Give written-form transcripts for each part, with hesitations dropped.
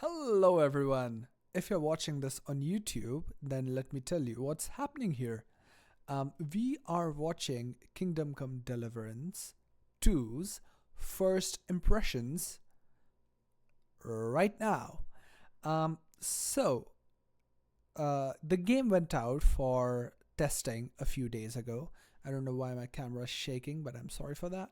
Hello everyone! If you're watching this on YouTube, then let me tell you what's happening here. We are watching Kingdom Come Deliverance 2's first impressions right now. The game went out for testing a few days ago. I don't know why my camera is shaking, but I'm sorry for that.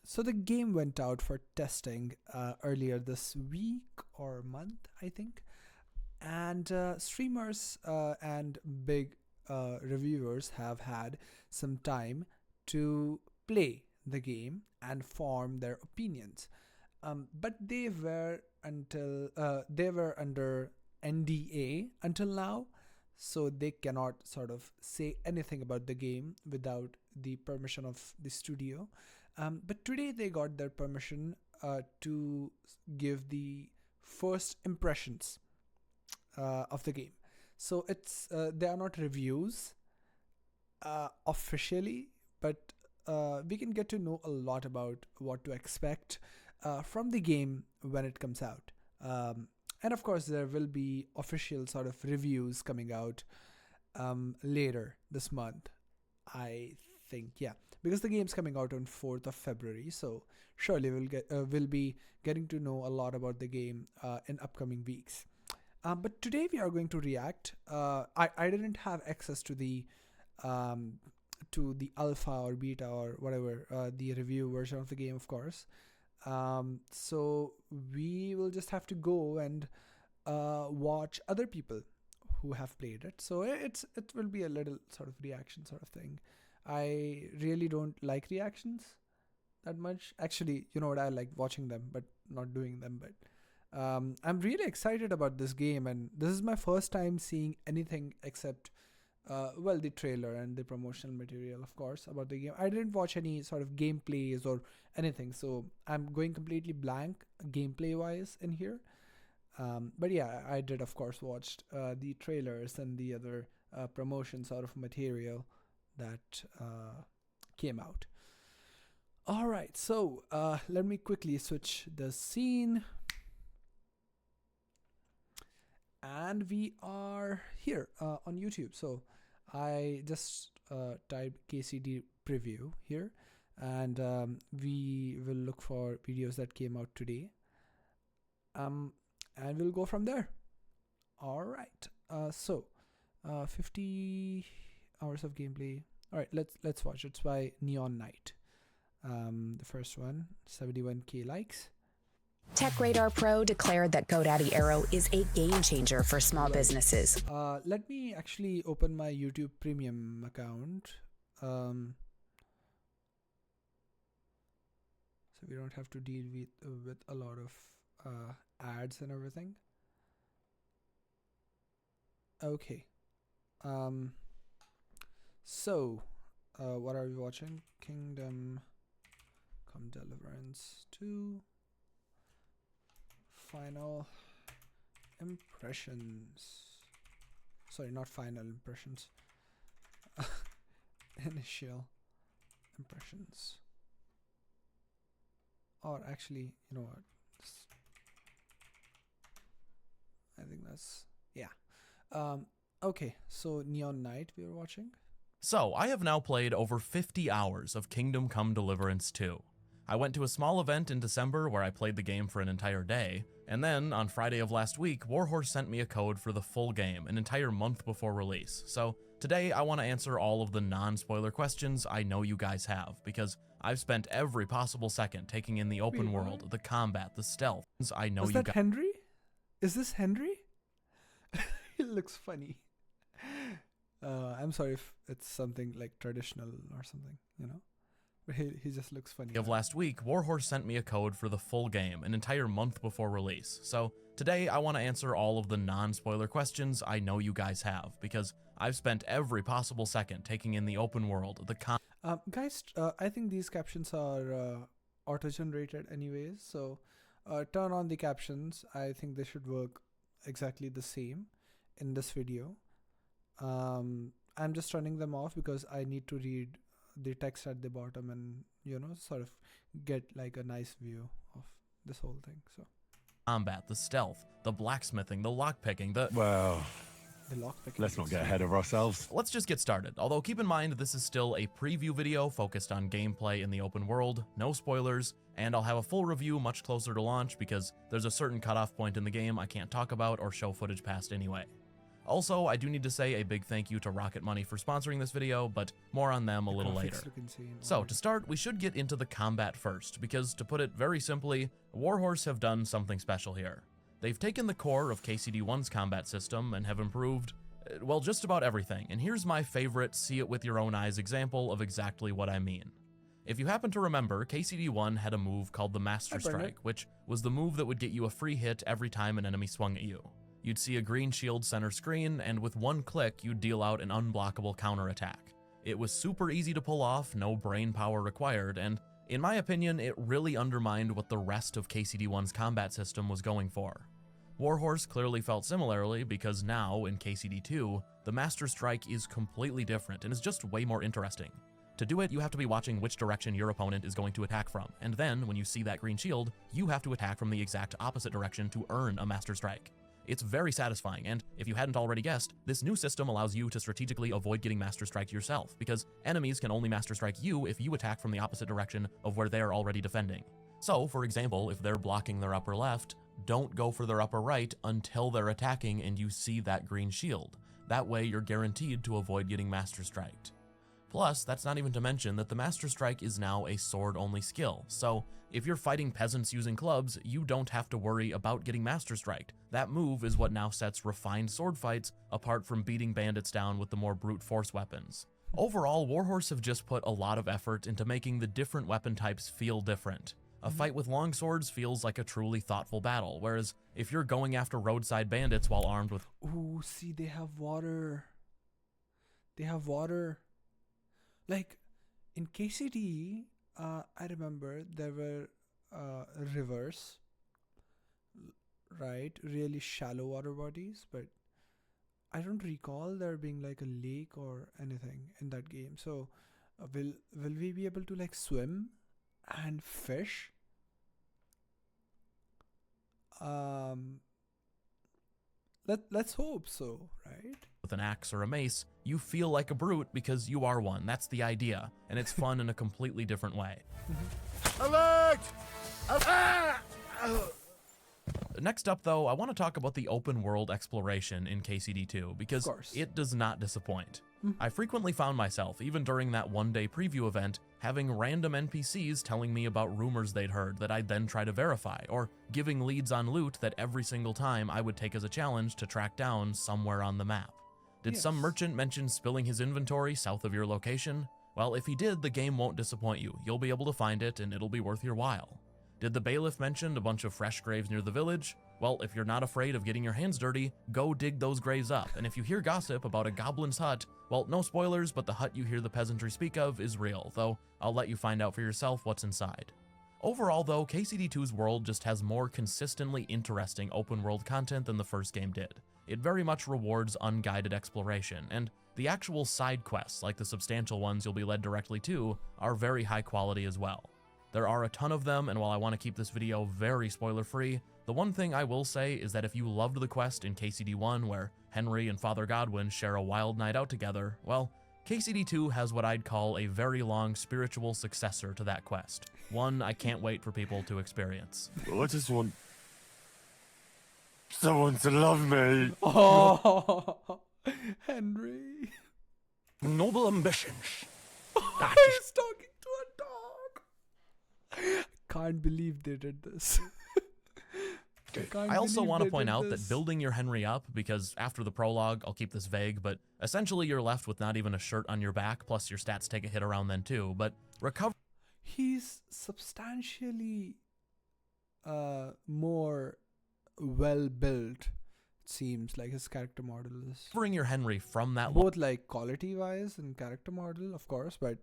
So the game went out for testing earlier this week or month, I think, and streamers and big reviewers have had some time to play the game and form their opinions. But they were under NDA until now, so they cannot sort of say anything about the game without the permission of the studio. But today they got their permission to give the first impressions of the game. So they are not reviews officially, but we can get to know a lot about what to expect from the game when it comes out. And of course, there will be official sort of reviews coming out later this month. I think, yeah, because the game's coming out on 4th of February, so surely we'll be getting to know a lot about the game in upcoming weeks. But today we are going to react. I didn't have access to the alpha or beta or whatever the review version of the game, of course. So we will just have to go and watch other people who have played it. So it will be a little sort of reaction sort of thing. I really don't like reactions that much. Actually, you know what? I like watching them, but not doing them. But I'm really excited about this game, and this is my first time seeing anything except the trailer and the promotional material, of course, about the game. I didn't watch any sort of gameplays or anything, so I'm going completely blank gameplay wise in here. But yeah, I did of course watched the trailers and the other promotion sort of material that came out. All right, so let me quickly switch the scene. And we are here on YouTube. So I just typed KCD preview here, and we will look for videos that came out today. And we'll go from there. All right. 50 hours of gameplay. All right, let's watch. It's by Neon Knight. The first one, 71K likes. TechRadar Pro declared that GoDaddy Arrow is a game changer for small businesses. Let me actually open my YouTube Premium account. So we don't have to deal with a lot of ads and everything. Okay. What are we watching? Kingdom Come Deliverance 2. Final impressions. Sorry, not final impressions. Initial impressions. Or actually, you know what? I think that's, yeah. Okay, so Neon Knight we were watching. So, I have now played over 50 hours of Kingdom Come Deliverance 2. I went to a small event in December where I played the game for an entire day, and then, on Friday of last week, Warhorse sent me a code for the full game an entire month before release. So, today I want to answer all of the non-spoiler questions I know you guys have, because I've spent every possible second taking in the open world, the combat, the stealth. I know you guys. Is that Henry? Is this Henry? He looks funny. I'm sorry if it's something like traditional or something, you know? But he just looks funny. Of last week, Warhorse sent me a code for the full game an entire month before release. So today I want to answer all of the non-spoiler questions I know you guys have, because I've spent every possible second taking in the open world, the guys, I think these captions are auto-generated anyways, so turn on the captions. I think they should work exactly the same in this video. I'm just turning them off because I need to read the text at the bottom and, you know, sort of get like a nice view of this whole thing. So combat, the stealth, the blacksmithing, the lockpicking, Well, The lockpicking. let's not get ahead of ourselves. Let's just get started, although keep in mind this is still a preview video focused on gameplay in the open world, no spoilers, and I'll have a full review much closer to launch because there's a certain cutoff point in the game I can't talk about or show footage past anyway. Also, I do need to say a big thank you to Rocket Money for sponsoring this video, but more on them a little later. So, to start, we should get into the combat first, because to put it very simply, Warhorse have done something special here. They've taken the core of KCD 1's combat system and have improved, well, just about everything, and here's my favorite see it with your own eyes example of exactly what I mean. If you happen to remember, KCD 1 had a move called the Master Strike, which was the move that would get you a free hit every time an enemy swung at you. You'd see a green shield center screen, and with one click, you'd deal out an unblockable counterattack. It was super easy to pull off, no brain power required, and in my opinion, it really undermined what the rest of KCD 1's combat system was going for. Warhorse clearly felt similarly because now, in KCD 2, the Master Strike is completely different and is just way more interesting. To do it, you have to be watching which direction your opponent is going to attack from, and then, when you see that green shield, you have to attack from the exact opposite direction to earn a Master Strike. It's very satisfying, and if you hadn't already guessed, this new system allows you to strategically avoid getting Master Striked yourself, because enemies can only Master Strike you if you attack from the opposite direction of where they're already defending. So, for example, if they're blocking their upper left, don't go for their upper right until they're attacking and you see that green shield. That way you're guaranteed to avoid getting Master Striked. Plus, that's not even to mention that the Master Strike is now a sword-only skill, so if you're fighting peasants using clubs, you don't have to worry about getting Master Striked. That move is what now sets refined sword fights apart from beating bandits down with the more brute force weapons. Overall, Warhorse have just put a lot of effort into making the different weapon types feel different. A fight with long swords feels like a truly thoughtful battle, whereas if you're going after roadside bandits while armed with— Ooh, see, they have water. They have water. Like, in KCD, I remember there were rivers, right? Really shallow water bodies, but I don't recall there being like a lake or anything in that game. So, will we be able to like swim and fish? Let's hope so, right? With an axe or a mace, you feel like a brute because you are one. That's the idea, and it's fun in a completely different way. Alert! Next up, though, I want to talk about the open world exploration in KCD 2 because it does not disappoint. I frequently found myself, even during that one-day preview event, having random NPCs telling me about rumors they'd heard that I'd then try to verify, or giving leads on loot that every single time I would take as a challenge to track down somewhere on the map. Did some merchant mention spilling his inventory south of your location? Well, if he did, the game won't disappoint you. You'll be able to find it, and it'll be worth your while. Did the bailiff mention a bunch of fresh graves near the village? Well, if you're not afraid of getting your hands dirty, go dig those graves up, and if you hear gossip about a goblin's hut, well, no spoilers, but the hut you hear the peasantry speak of is real, though I'll let you find out for yourself what's inside. Overall, though, KCD 2's world just has more consistently interesting open-world content than the first game did. It very much rewards unguided exploration, and the actual side quests, like the substantial ones you'll be led directly to, are very high quality as well. There are a ton of them, and while I want to keep this video very spoiler-free, the one thing I will say is that if you loved the quest in KCD 1 where Henry and Father Godwin share a wild night out together, well, KCD 2 has what I'd call a very long spiritual successor to that quest. One I can't wait for people to experience. Well, I just want someone to love me. Oh, Henry. Noble ambitions. He's talking to a dog. Can't believe they did this. I also want to point out that building your Henry up, because after the prologue, I'll keep this vague, but essentially you're left with not even a shirt on your back, plus your stats take a hit around then too, but he's substantially more well-built, seems like his character model is. Recovering your Henry from that both like quality-wise and character model, of course, but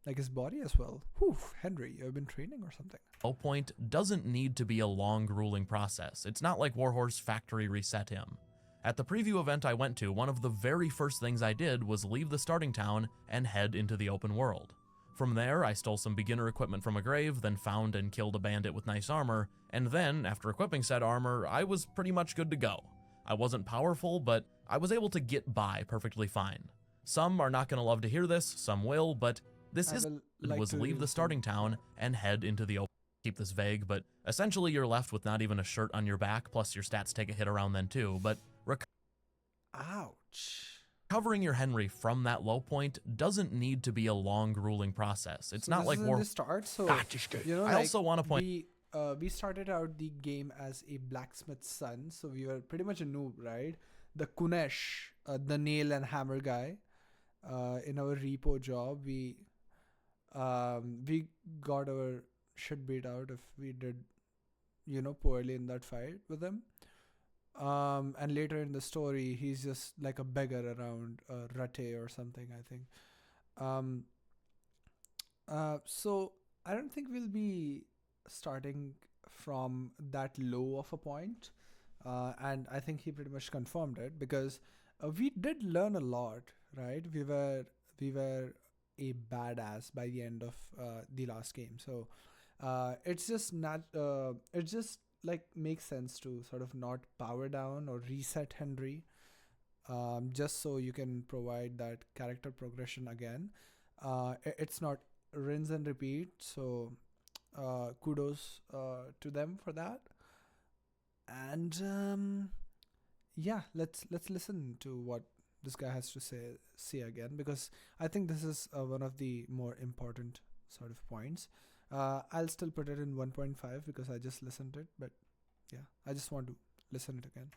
like his body as well. Whew, Henry, you've been training or something. low point doesn't need to be a long, grueling process. It's not like Warhorse factory reset him. At the preview event I went to, one of the very first things I did was leave the starting town and head into the open world. From there, I stole some beginner equipment from a grave, then found and killed a bandit with nice armor, and then, after equipping said armor, I was pretty much good to go. I wasn't powerful, but I was able to get by perfectly fine. Some are not going to love to hear this, some will, but this was leave the starting town and head into the open. Keep this vague, but essentially you're left with not even a shirt on your back, plus your stats take a hit around then too, but Ouch. recovering your Henry from that low point doesn't need to be a long, grueling process. It's So not this like is in the start, so That is good. you know, I like, also want to point we started out the game as a blacksmith's son, so we were pretty much a noob, right? The Kunesh, the nail and hammer guy, in our repo job, we got our shit beat out if we did, poorly in that fight with him. And later in the story, he's just like a beggar around Rate or something, I think. So I don't think we'll be starting from that low of a point. And I think he pretty much confirmed it because we did learn a lot, right? We were a badass by the end of the last game. So it's just not. It just like makes sense to sort of not power down or reset Henry, just so you can provide that character progression again. It's not rinse and repeat. So kudos to them for that. And yeah, let's listen to what this guy has to say again, because I think this is one of the more important sort of points. I'll still put it in 1.5 because I just listened to it, but yeah, I just want to listen it again.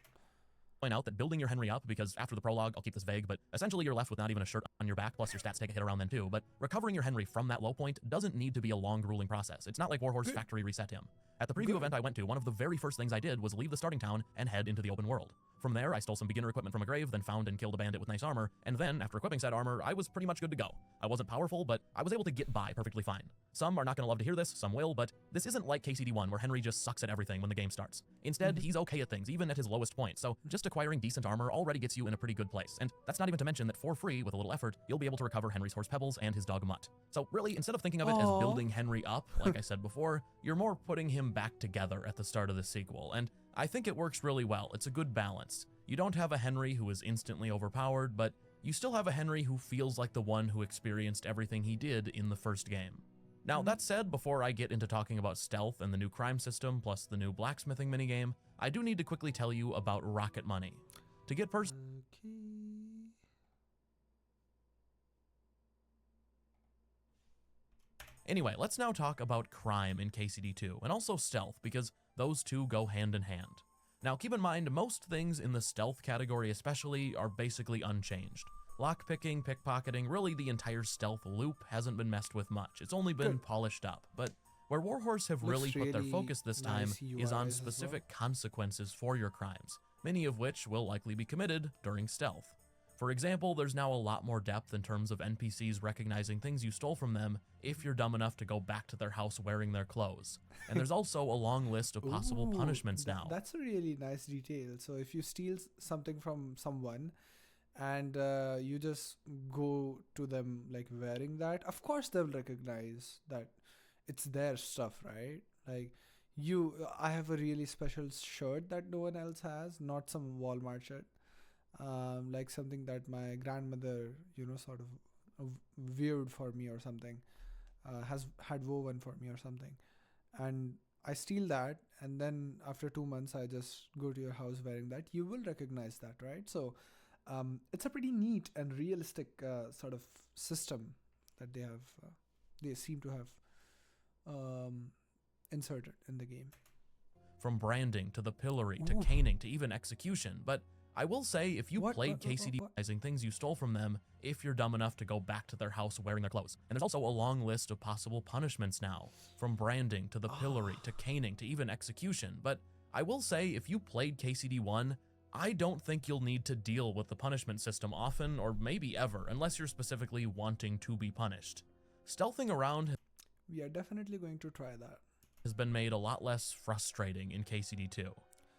point out that building your Henry up, because after the prologue, I'll keep this vague, but essentially you're left with not even a shirt on your back, plus your stats take a hit around then too, but recovering your Henry from that low point doesn't need to be a long, grueling process. It's not like Warhorse Factory reset him. At the preview event I went to, one of the very first things I did was leave the starting town and head into the open world. From there, I stole some beginner equipment from a grave, then found and killed a bandit with nice armor, and then, after equipping said armor, I was pretty much good to go. I wasn't powerful, but I was able to get by perfectly fine. Some are not going to love to hear this, some will, but this isn't like KCD 1 where Henry just sucks at everything when the game starts. Instead, he's okay at things, even at his lowest point, so just acquiring decent armor already gets you in a pretty good place. And that's not even to mention that for free, with a little effort, you'll be able to recover Henry's horse Pebbles and his dog Mutt. So really, instead of thinking of it as building Henry up, like I said before, you're more putting him back together at the start of the sequel, and I think it works really well. It's a good balance. You don't have a Henry who is instantly overpowered, but you still have a Henry who feels like the one who experienced everything he did in the first game. Now, that said, before I get into talking about stealth and the new crime system, plus the new blacksmithing minigame, I do need to quickly tell you about Rocket Money. To get Anyway, let's now talk about crime in KCD 2, and also stealth, because those two go hand in hand. Now, keep in mind, most things in the stealth category especially are basically unchanged. Lockpicking, pickpocketing, really the entire stealth loop hasn't been messed with much. It's only been polished up, but where Warhorse have really put their focus this time is on specific consequences for your crimes, many of which will likely be committed during stealth. For example, there's now a lot more depth in terms of NPCs recognizing things you stole from them if you're dumb enough to go back to their house wearing their clothes. And there's also a long list of possible punishments now. That's a really nice detail. So if you steal something from someone and you just go to them like wearing that, of course they'll recognize that it's their stuff, right? Like I have a really special shirt that no one else has, not some Walmart shirt. Like something that my grandmother, sort of weaved for me or something, had woven for me or something, and I steal that, and then after 2 months I just go to your house wearing that. You will recognize that, right? So it's a pretty neat and realistic sort of system that they seem to have inserted in the game. From branding to the pillory to caning to even execution, but I will say, if you played KCD recognizing things you stole from them, if you're dumb enough to go back to their house wearing their clothes. And there's also a long list of possible punishments now, from branding to the pillory to caning to even execution. But I will say, if you played KCD 1, I don't think you'll need to deal with the punishment system often, or maybe ever, unless you're specifically wanting to be punished. Stealthing around We are definitely going to try that. has been made a lot less frustrating in KCD 2.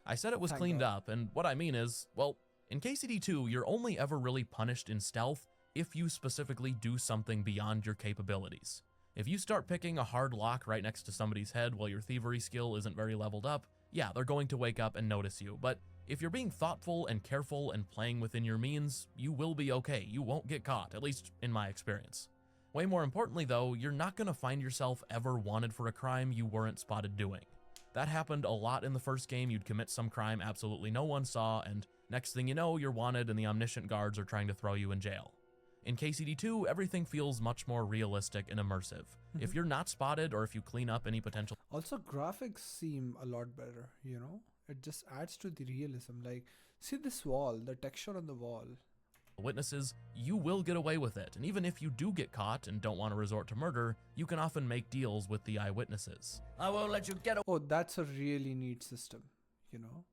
I said it was cleaned up, and what I mean is, well, in KCD 2, you're only ever really punished in stealth if you specifically do something beyond your capabilities. If you start picking a hard lock right next to somebody's head while your thievery skill isn't very leveled up, yeah, they're going to wake up and notice you, but if you're being thoughtful and careful and playing within your means, you will be okay. You won't get caught, at least in my experience. Way more importantly though, you're not going to find yourself ever wanted for a crime you weren't spotted doing. That happened a lot in the first game. You'd commit some crime absolutely no one saw, and next thing you know, you're wanted and the omniscient guards are trying to throw you in jail. In KCD 2, everything feels much more realistic and immersive. If you're not spotted or if you clean up any potential Also, graphics seem a lot better, you know? It just adds to the realism. Like, see this wall, the texture on the wall. witnesses, you will get away with it. And even if you do get caught and don't want to resort to murder, you can often make deals with the eyewitnesses. I won't let you get away. Oh, that's a really neat system, you know?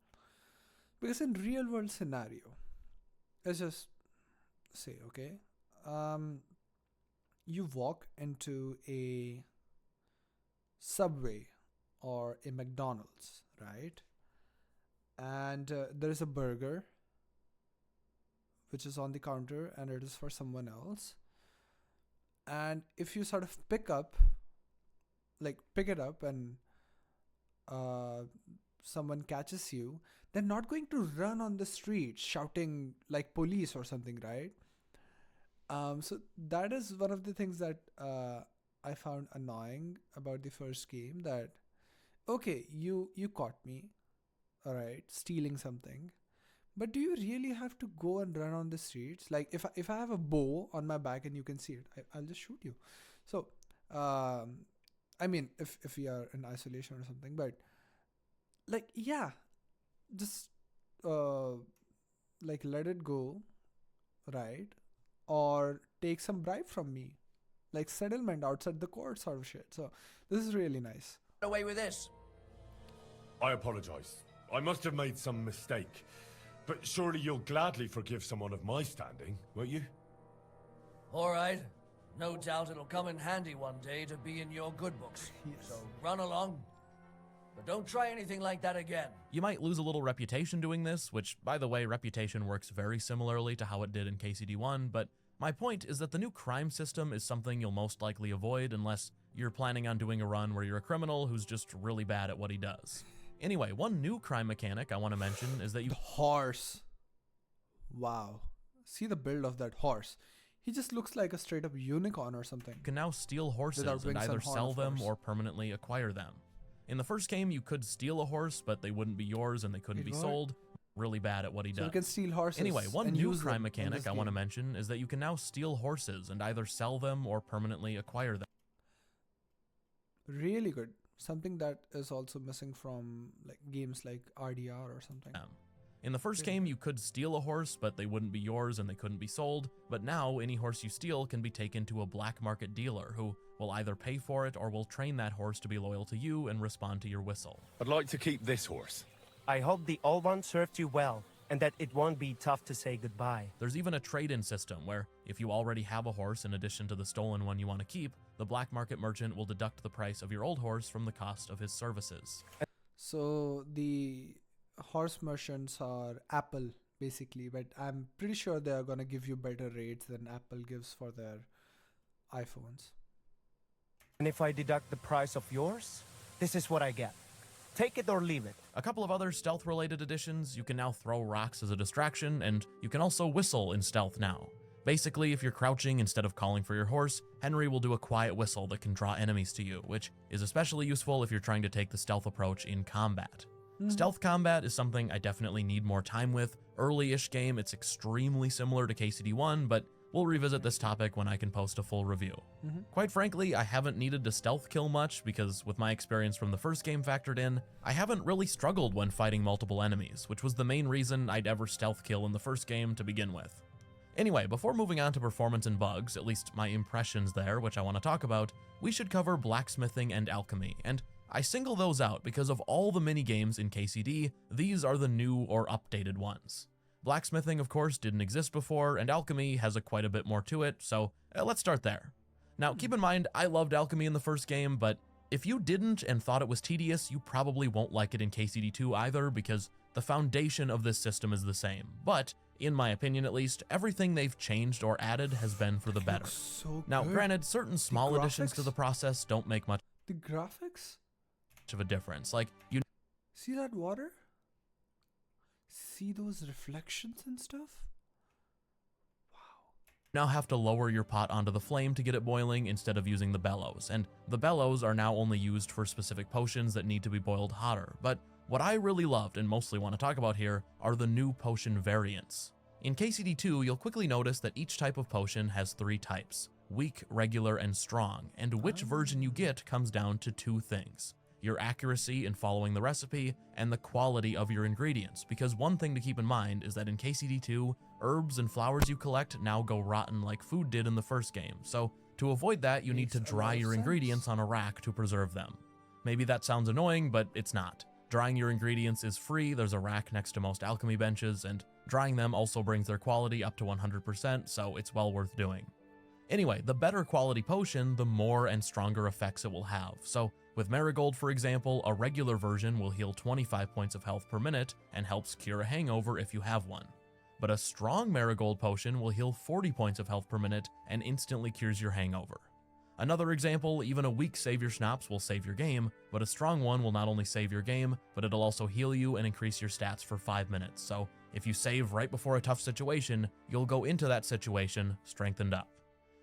Because in real world scenario, let's just say, okay, you walk into a Subway or a McDonald's, right? And there is a burger which is on the counter and it is for someone else. And if you sort of pick it up and someone catches you, they're not going to run on the street shouting like police or something, right? So that is one of the things that I found annoying about the first game, that okay, you caught me, all right, stealing something, but do you really have to go and run on the streets? Like if I have a bow on my back and you can see it, I'll just shoot you. So I mean, if we are in isolation or something, but like, yeah, just like let it go, right? Or take some bribe from me, like settlement outside the court sort of shit. So this is really nice. Away with this. I apologize. I must have made some mistake. But surely you'll gladly forgive someone of my standing, won't you? All right. No doubt it'll come in handy one day to be in your good books. Yes. So run along. But don't try anything like that again. You might lose a little reputation doing this, which, by the way, reputation works very similarly to how it did in KCD 1, but my point is that the new crime system is something you'll most likely avoid unless you're planning on doing a run where you're a criminal who's just really bad at what he does. Anyway, one new crime mechanic I want to mention is that you The horse. Wow. See the build of that horse. He just looks like a straight up unicorn or something. can now steal horses Without and wings either and horn, sell of them course. or permanently acquire them. In the first game, you could steal a horse, but they wouldn't be yours and they couldn't Wait, be what? sold. Really bad at what he So does. you can steal horses. Anyway, one and new use crime them in mechanic this I want to game. mention is that you can now steal horses and either sell them or permanently acquire them. Really good. Something that is also missing from like games like RDR or something. In the first game, you could steal a horse, but they wouldn't be yours and they couldn't be sold. But now, any horse you steal can be taken to a black market dealer who will either pay for it or will train that horse to be loyal to you and respond to your whistle. I'd like to keep this horse. I hope the old one served you well, and that it won't be tough to say goodbye. There's even a trade-in system where, if you already have a horse in addition to the stolen one you want to keep, the black market merchant will deduct the price of your old horse from the cost of his services. So the horse merchants are Apple basically, but I'm pretty sure they are gonna give you better rates than Apple gives for their iPhones. And if I deduct the price of yours, this is what I get. Take it or leave it. A couple of other stealth-related additions: you can now throw rocks as a distraction, and you can also whistle in stealth now. Basically, if you're crouching instead of calling for your horse, Henry will do a quiet whistle that can draw enemies to you, which is especially useful if you're trying to take the stealth approach in combat. Stealth combat is something I definitely need more time with. Early-ish game, it's extremely similar to KCD 1, but we'll revisit this topic when I can post a full review. Quite frankly, I haven't needed to stealth kill much because with my experience from the first game factored in, I haven't really struggled when fighting multiple enemies, which was the main reason I'd ever stealth kill in the first game to begin with. Anyway, before moving on to performance and bugs, at least my impressions there, which I want to talk about, we should cover blacksmithing and alchemy, and I single those out because of all the mini-games in KCD, these are the new or updated ones. Blacksmithing, of course, didn't exist before, and alchemy has quite a bit more to it, so let's start there. Now, keep in mind, I loved alchemy in the first game, but If you didn't and thought it was tedious, you probably won't like it in KCD 2 either, because the foundation of this system is the same. But, in my opinion at least, everything they've changed or added has been for the better. So Now, good. granted, certain small additions to graphics? the process don't make much The graphics? of a difference. Like, you See that water? See those reflections and stuff? now have to lower your pot onto the flame to get it boiling instead of using the bellows, and the bellows are now only used for specific potions that need to be boiled hotter. But what I really loved and mostly want to talk about here are the new potion variants. In KCD 2, you'll quickly notice that each type of potion has 3 types: weak, regular, and strong, and which version you get comes down to 2 things: your accuracy in following the recipe, and the quality of your ingredients, because one thing to keep in mind is that in KCD 2, herbs and flowers you collect now go rotten like food did in the first game, so to avoid that you need to Makes a lot dry of your sense. ingredients on a rack to preserve them. Maybe that sounds annoying, but it's not. Drying your ingredients is free, there's a rack next to most alchemy benches, and drying them also brings their quality up to 100%, so it's well worth doing. Anyway, the better quality potion, the more and stronger effects it will have. So, with Marigold, for example, a regular version will heal 25 points of health per minute and helps cure a hangover if you have one. But a strong Marigold potion will heal 40 points of health per minute and instantly cures your hangover. Another example, even a weak Savior Schnapps will save your game, but a strong one will not only save your game, but it'll also heal you and increase your stats for 5 minutes. So, if you save right before a tough situation, you'll go into that situation strengthened up.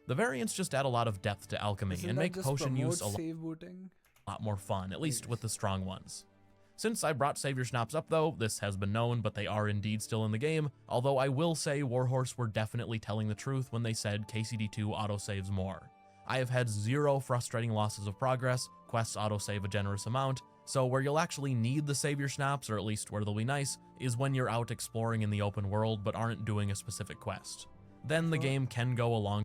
The variants just add a lot of depth to alchemy Doesn't and that make just potion use promote a save booting? lot more fun, at least with the strong ones. Since I brought Savior Schnapps up though, this has been known, but they are indeed still in the game, although I will say Warhorse were definitely telling the truth when they said KCD 2 autosaves more. I have had 0 frustrating losses of progress, quests autosave a generous amount, so where you'll actually need the Savior Schnapps, or at least where they'll be nice, is when you're out exploring in the open world but aren't doing a specific quest. Then the game can go along.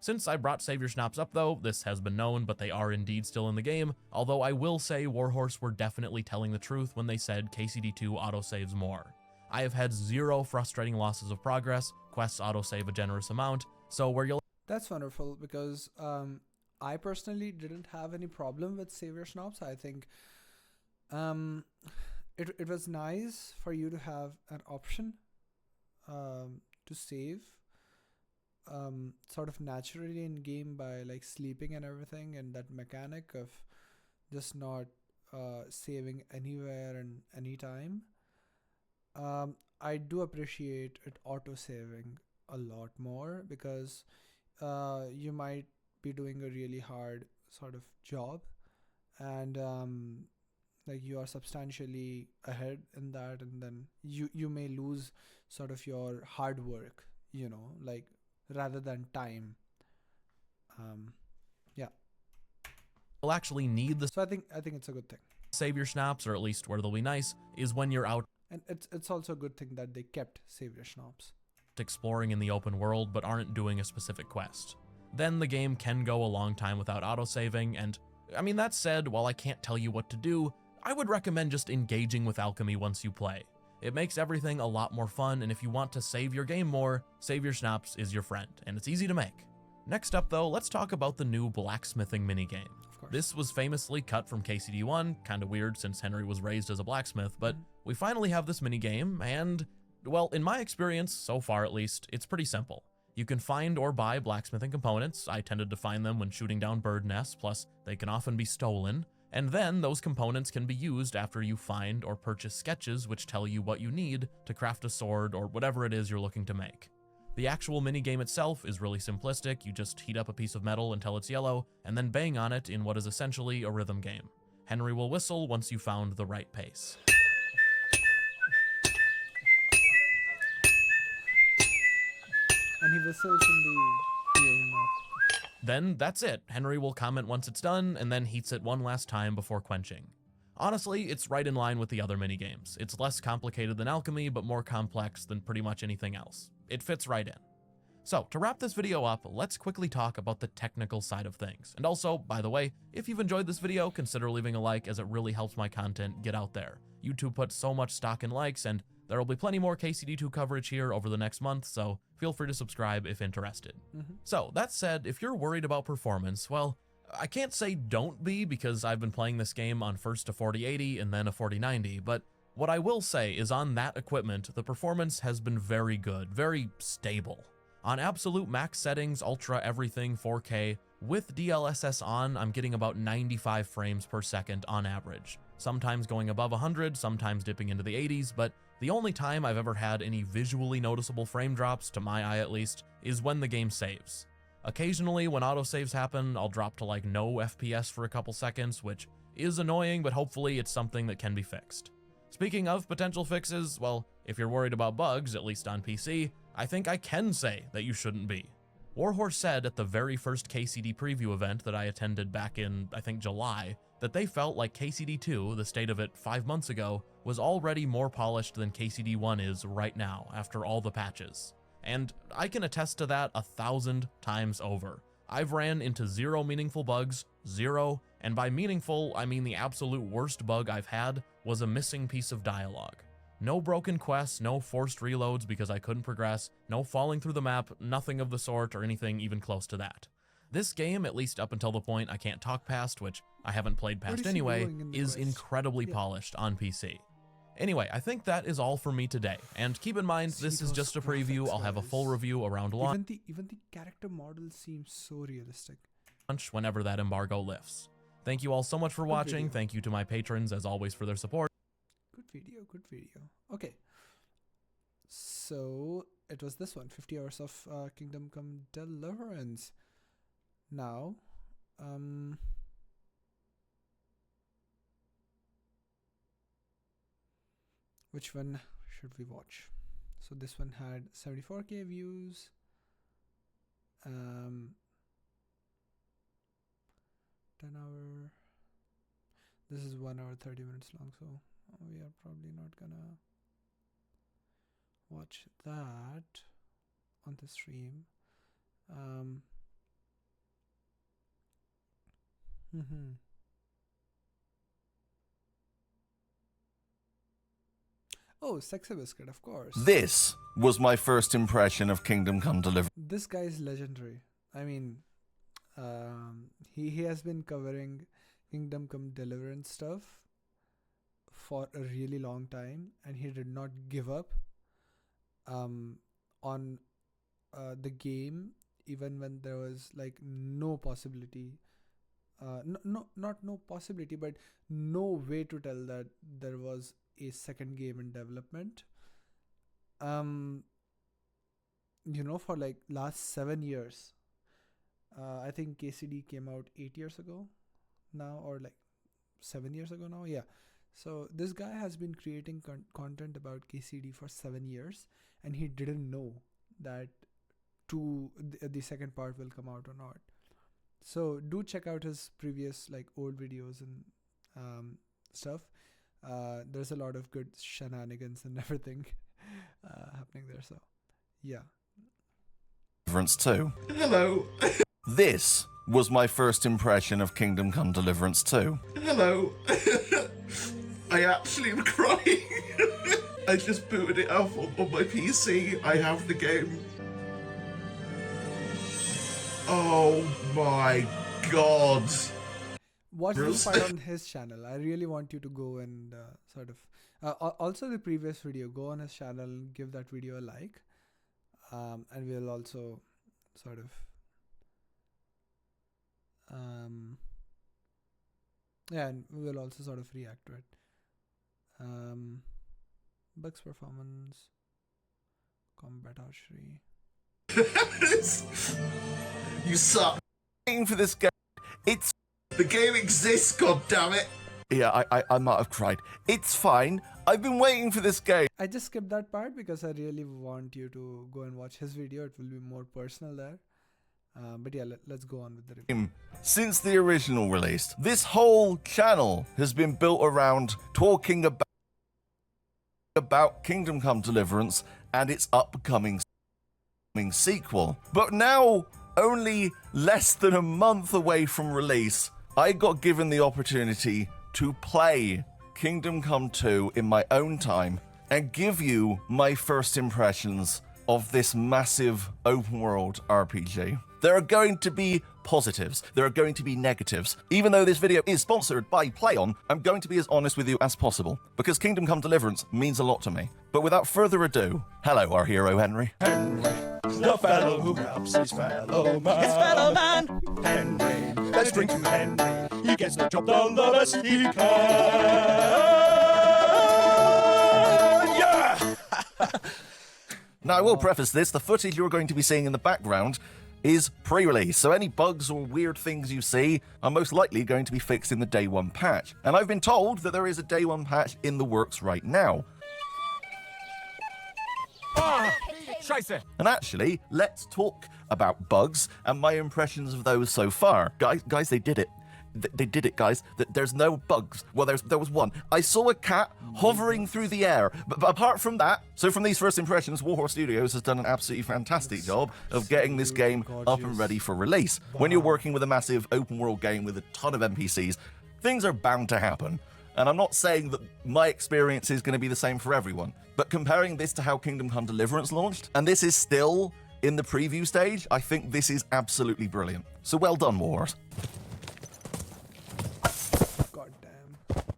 Since I brought Savior Schnapps up though, this has been known, but they are indeed still in the game, although I will say Warhorse were definitely telling the truth when they said KCD 2 autosaves more. I have had 0 frustrating losses of progress, quests autosave a generous amount, so where you'll That's wonderful, because I personally didn't have any problem with Savior Schnapps. I think it was nice for you to have an option to save sort of naturally in game by like sleeping and everything, and that mechanic of just not saving anywhere and anytime. I do appreciate it auto saving a lot more, because you might be doing a really hard sort of job, and like you are substantially ahead in that, and then you may lose sort of your hard work, like rather than time. Yeah. you'll actually need the So I think it's a good thing, Savior Schnapps, or at least where they'll be nice, is when you're out and it's also a good thing that they kept Savior Schnapps. exploring in the open world but aren't doing a specific quest. Then the game can go a long time without autosaving, and I mean, that said, while I can't tell you what to do, I would recommend just engaging with alchemy once you play. It makes everything a lot more fun, and if you want to save your game more, Savior Schnapps is your friend, and it's easy to make. Next up though, let's talk about the new blacksmithing minigame. Of course. This was famously cut from KCD 1, kinda weird since Henry was raised as a blacksmith, but we finally have this minigame, and, well, in my experience, so far at least, it's pretty simple. You can find or buy blacksmithing components. I tended to find them when shooting down bird nests, plus they can often be stolen. And then those components can be used after you find or purchase sketches which tell you what you need to craft a sword or whatever it is you're looking to make. The actual minigame itself is really simplistic. You just heat up a piece of metal until it's yellow, and then bang on it in what is essentially a rhythm game. Henry will whistle once you found the right pace. And he whistles in the tune of. Then that's it. Henry will comment once it's done, and then heats it one last time before quenching. Honestly, it's right in line with the other minigames. It's less complicated than alchemy, but more complex than pretty much anything else. It fits right in. So, to wrap this video up, let's quickly talk about the technical side of things. And also, by the way, if you've enjoyed this video, consider leaving a like, as it really helps my content get out there. YouTube puts so much stock in likes, and there will be plenty more KCD2 coverage here over the next month, so feel free to subscribe if interested. So, that said, if you're worried about performance, well, I can't say don't be, because I've been playing this game on first a 4080 and then a 4090, but what I will say is on that equipment, the performance has been very good, very stable. On absolute max settings, ultra everything, 4K, with DLSS on, I'm getting about 95 frames per second on average. Sometimes going above 100, sometimes dipping into the 80s, but the only time I've ever had any visually noticeable frame drops, to my eye at least, is when the game saves. Occasionally, when autosaves happen, I'll drop to like no FPS for a couple seconds, which is annoying, but hopefully it's something that can be fixed. Speaking of potential fixes, well, if you're worried about bugs, at least on PC, I think I can say that you shouldn't be. Warhorse said at the very first KCD preview event that I attended back in, I think, July, that they felt like KCD 2, the state of it 5 months ago, was already more polished than KCD 1 is right now, after all the patches. And I can attest to that 1,000 times over. I've ran into zero meaningful bugs, zero, and by meaningful, I mean the absolute worst bug I've had was a missing piece of dialogue. No broken quests, no forced reloads because I couldn't progress, no falling through the map, nothing of the sort or anything even close to that. This game, at least up until the point I can't talk past, which I haven't played past anyway, is incredibly polished on PC. Anyway, I think that is all for me today, and keep in mind, this is just a preview. I'll have a full review around launch. Even the character model seems so realistic. Whenever that embargo lifts. Thank you all so much for watching. Thank you to my patrons, as always, for their support. Good video, good video. Okay. So, it was this one, 50 hours of Kingdom Come Deliverance. Now, which one should we watch? So this one had 74k views. 10 hour. This is 1 hour 30 minutes long, so we are probably not gonna watch that on the stream. Oh, Sexy Biscuit, of course. This was my first impression of Kingdom Come Deliverance. This guy is legendary. I mean, he has been covering Kingdom Come Deliverance stuff for a really long time, and he did not give up on the game, even when there was like no possibility. Not no possibility, but no way to tell that there was a second game in development. For like last 7 years. I think KCD came out 8 years ago now, or like 7 years ago now. Yeah. So this guy has been creating content about KCD for 7 years, and he didn't know that the second part will come out or not. So do check out his previous like old videos and stuff. There's a lot of good shenanigans and everything happening there. So yeah. Deliverance 2. Hello. This was my first impression of Kingdom Come Deliverance 2. Hello. I actually am crying. I just booted it up on my PC. I have the game. Oh my god. Watch this part on his channel. I really want you to go and sort of... also the previous video, go on his channel and give that video a like. And we'll also sort of... and we will also sort of react to it. Bugs performance, combat archery. You suck. Waiting for this game. The game exists, goddammit. Yeah, I might have cried. It's fine. I've been waiting for this game. I just skipped that part because I really want you to go and watch his video. It will be more personal there. But yeah, let's go on with the review. Since the original release, this whole channel has been built around talking about Kingdom Come Deliverance and its upcoming sequel. But now, only less than a month away from release, I got given the opportunity to play Kingdom Come 2 in my own time and give you my first impressions of this massive open world RPG. There are going to be positives, there are going to be negatives. Even though this video is sponsored by PlayOn, I'm going to be as honest with you as possible, because Kingdom Come Deliverance means a lot to me. But without further ado, hello, our hero Henry. The fellow who helps his fellow man. His fellow man. Henry, let's drink to Henry. He gets the job done the best he can. Yeah! Now, I will preface this, the footage you're going to be seeing in the background is pre-release, so any bugs or weird things you see are most likely going to be fixed in the day one patch. And I've been told that there is a day one patch in the works right now. Scheiße! And actually, let's talk about bugs and my impressions of those so far. Guys, they did it. They did it, guys. There's no bugs. Well, there was one. I saw a cat hovering through the air. But apart from that, so from these first impressions, Warhorse Studios has done an absolutely fantastic job of getting this game up and ready for release. When you're working with a massive open world game with a ton of NPCs, things are bound to happen. And I'm not saying that my experience is going to be the same for everyone, but comparing this to how Kingdom Come Deliverance launched, and this is still in the preview stage, I think this is absolutely brilliant. So well done, Warhorse.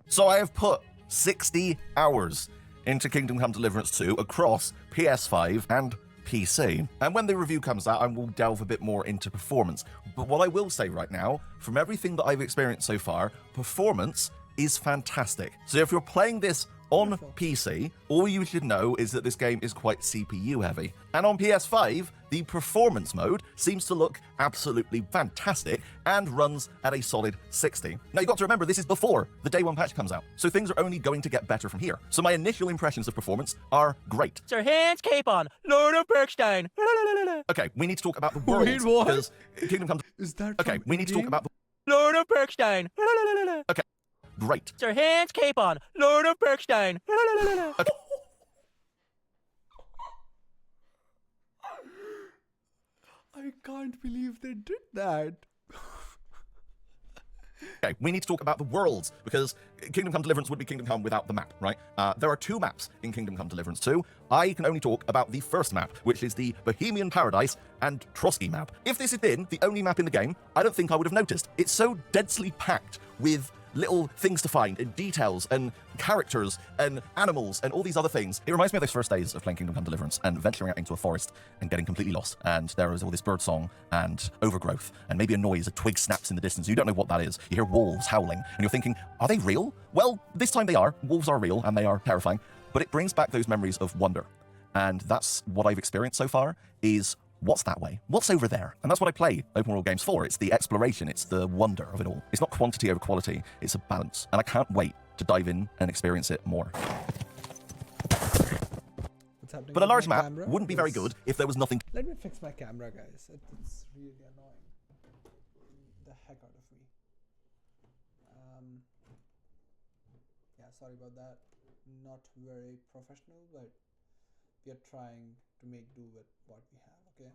So I have put 60 hours into Kingdom Come Deliverance 2 across PS5 and PC. And when the review comes out, I will delve a bit more into performance. But what I will say right now, from everything that I've experienced so far, performance is fantastic. So if you're playing this on PC, all you should know is that this game is quite CPU heavy. And on PS5, the performance mode seems to look absolutely fantastic and runs at a solid 60. Now you've got to remember, this is before the day one patch comes out, so things are only going to get better from here. So my initial impressions of performance are great. Sir Hans Capon, Lord of Bergstein. Okay, we need to talk about the world. Wait, what? Because Kingdom Come... Is that Okay, we need to talk about the... Lord of Bergstein. Okay, great. Sir Hans Capon, Lord of Bergstein. Okay. I can't believe they did that. Okay, we need to talk about the worlds, because Kingdom Come Deliverance would be Kingdom Come without the map, right? There are 2 maps in Kingdom Come Deliverance 2. I can only talk about the first map, which is the Bohemian Paradise and Trotsky map. If this had been the only map in the game, I don't think I would have noticed. It's so densely packed with little things to find, and details, and characters, and animals, and all these other things. It reminds me of those first days of playing Kingdom Come Deliverance and venturing out into a forest and getting completely lost. And there is all this bird song and overgrowth, and maybe a noise, a twig snaps in the distance. You don't know what that is. You hear wolves howling, and you're thinking, are they real? Well, this time they are. Wolves are real, and they are terrifying. But it brings back those memories of wonder. And that's what I've experienced so far, is what's that way? What's over there? And that's what I play open world games for. It's the exploration, it's the wonder of it all. It's not quantity over quality, it's a balance. And I can't wait to dive in and experience it more. But a large map wouldn't be very good if there was nothing. Let me fix my camera, guys. It's really annoying the heck out of me. Yeah, sorry about that. Not very professional, but we are trying to make do with what we have. Okay,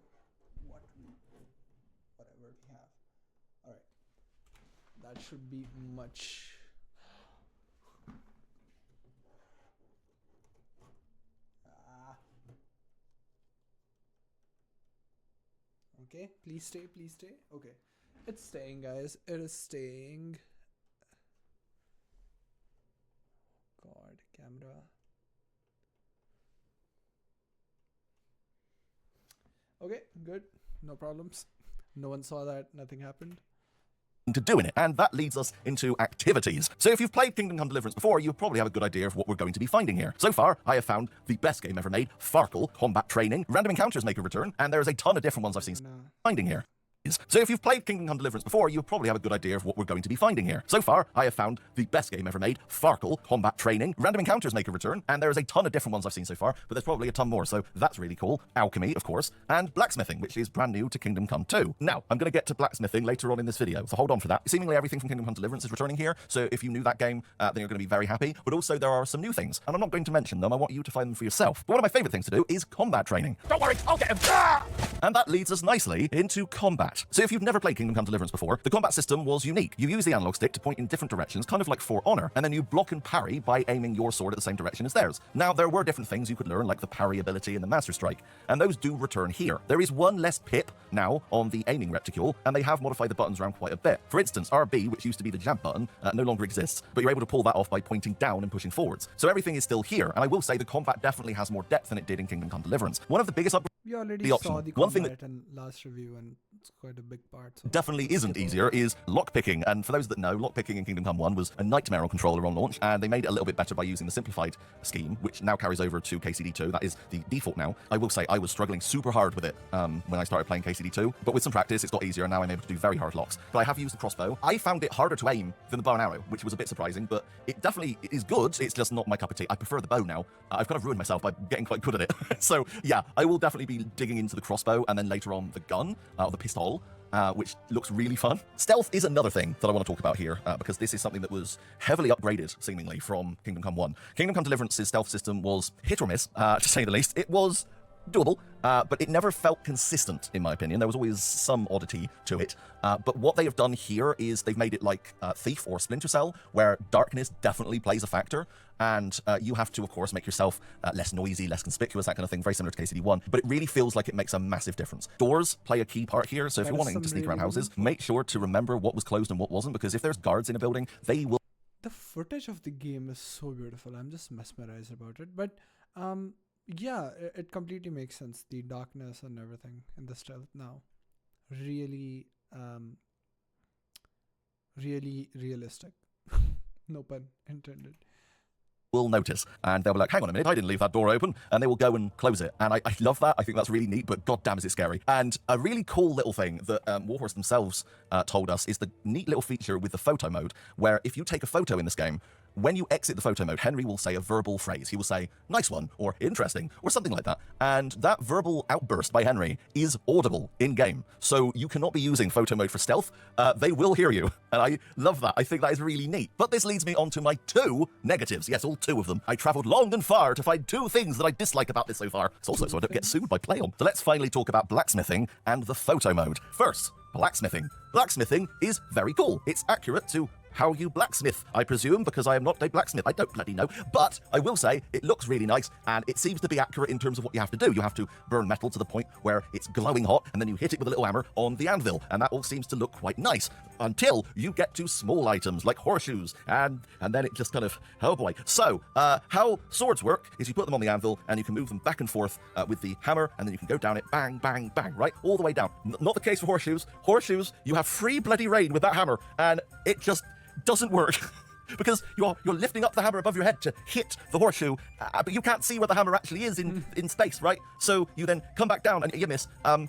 whatever we have. All right, that should be much. Okay, please stay, please stay. Okay, it's staying, guys. It is staying. God, camera. Okay, good. No problems. No one saw that. Nothing happened. To do in it, and that leads us into activities. So if you've played Kingdom Come Deliverance before, you probably have a good idea of what we're going to be finding here. So far, I have found the best game ever made, Farkle, combat training, random encounters make a return, and there's a ton of different ones I've seen finding here. So if you've played Kingdom Come Deliverance before, you probably have a good idea of what we're going to be finding here. So far, I have found the best game ever made, Farkle, combat training, random encounters make a return, and there's a ton of different ones I've seen so far, but there's probably a ton more, so that's really cool. Alchemy, of course, and blacksmithing, which is brand new to Kingdom Come 2. Now, I'm going to get to blacksmithing later on in this video, so hold on for that. Seemingly everything from Kingdom Come Deliverance is returning here, so if you knew that game, then you're going to be very happy, but also there are some new things, and I'm not going to mention them, I want you to find them for yourself. But one of my favourite things to do is combat training. Don't worry, I'll get him. Ah! And that leads us nicely into combat. combat. So if you've never played Kingdom Come Deliverance before, the combat system was unique. You use the analog stick to point in different directions, kind of like For Honor, and then you block and parry by aiming your sword at the same direction as theirs. Now, there were different things you could learn, like the parry ability and the Master Strike, and those do return here. There is one less pip now on the aiming reticule, and they have modified the buttons around quite a bit. For instance, RB, which used to be the jump button, no longer exists, but you're able to pull that off by pointing down and pushing forwards. So everything is still here, and I will say the combat definitely has more depth than it did in Kingdom Come Deliverance. One of the biggest We already the saw option. the One thing combat in last review, and it's quite a big part. So definitely isn't easier is lockpicking. And for those that know, lockpicking in Kingdom Come 1 was a nightmare on controller on launch, and they made it a little bit better by using the simplified scheme, which now carries over to KCD 2. That is the default now. I will say I was struggling super hard with it when I started playing KCD 2, but with some practice, it's got easier, and now I'm able to do very hard locks. But I have used the crossbow. I found it harder to aim than the bow and arrow, which was a bit surprising, but it definitely is good. It's just not my cup of tea. I prefer the bow now. I've kind of ruined myself by getting quite good at it. So yeah, I will definitely be digging into the crossbow and then later on the gun, or the pistol, which looks really fun. Stealth is another thing that I want to talk about here, because this is something that was heavily upgraded, seemingly, from Kingdom Come 1. Kingdom Come Deliverance's stealth system was hit or miss, to say the least. It was doable, but it never felt consistent, in my opinion. There was always some oddity to it. But what they have done here is they've made it like Thief or Splinter Cell, where darkness definitely plays a factor, and you have to, of course, make yourself less noisy, less conspicuous, that kind of thing, very similar to KCD 1, but it really feels like it makes a massive difference. Doors play a key part here, so if you're wanting to sneak around houses, make sure to remember what was closed and what wasn't, because if there's guards in a building, they will... The footage of the game is so beautiful. I'm just mesmerized about it. But yeah, it completely makes sense. The darkness and everything in the stealth now. Really, really realistic. No pun intended. Will notice, and they'll be like, hang on a minute, I didn't leave that door open, and they will go and close it. And I love that. I think that's really neat, but goddamn is it scary. And a really cool little thing that Warhorse themselves told us is the neat little feature with the photo mode, where if you take a photo in this game, when you exit the photo mode, Henry will say a verbal phrase. He will say, nice one, or interesting, or something like that. And that verbal outburst by Henry is audible in-game. So you cannot be using photo mode for stealth. They will hear you. And I love that. I think that is really neat. But this leads me on to my 2 negatives. Yes, all 2 of them. I travelled long and far to find 2 things that I dislike about this so far. It's also so I don't get sued by PlayOn. So let's finally talk about blacksmithing and the photo mode. First, blacksmithing. Blacksmithing is very cool. It's accurate to how you blacksmith, I presume, because I am not a blacksmith. I don't bloody know. But I will say it looks really nice, and it seems to be accurate in terms of what you have to do. You have to burn metal to the point where it's glowing hot, and then you hit it with a little hammer on the anvil, and that all seems to look quite nice until you get to small items like horseshoes, and then it just kind of, oh boy. So, how swords work is you put them on the anvil, and you can move them back and forth with the hammer, and then you can go down it, bang, bang, bang, right? All the way down. Not the case for horseshoes. Horseshoes, you have free bloody reign with that hammer, and it just doesn't work. Because you're lifting up the hammer above your head to hit the horseshoe, but you can't see where the hammer actually is in space, right? So you then come back down and you miss.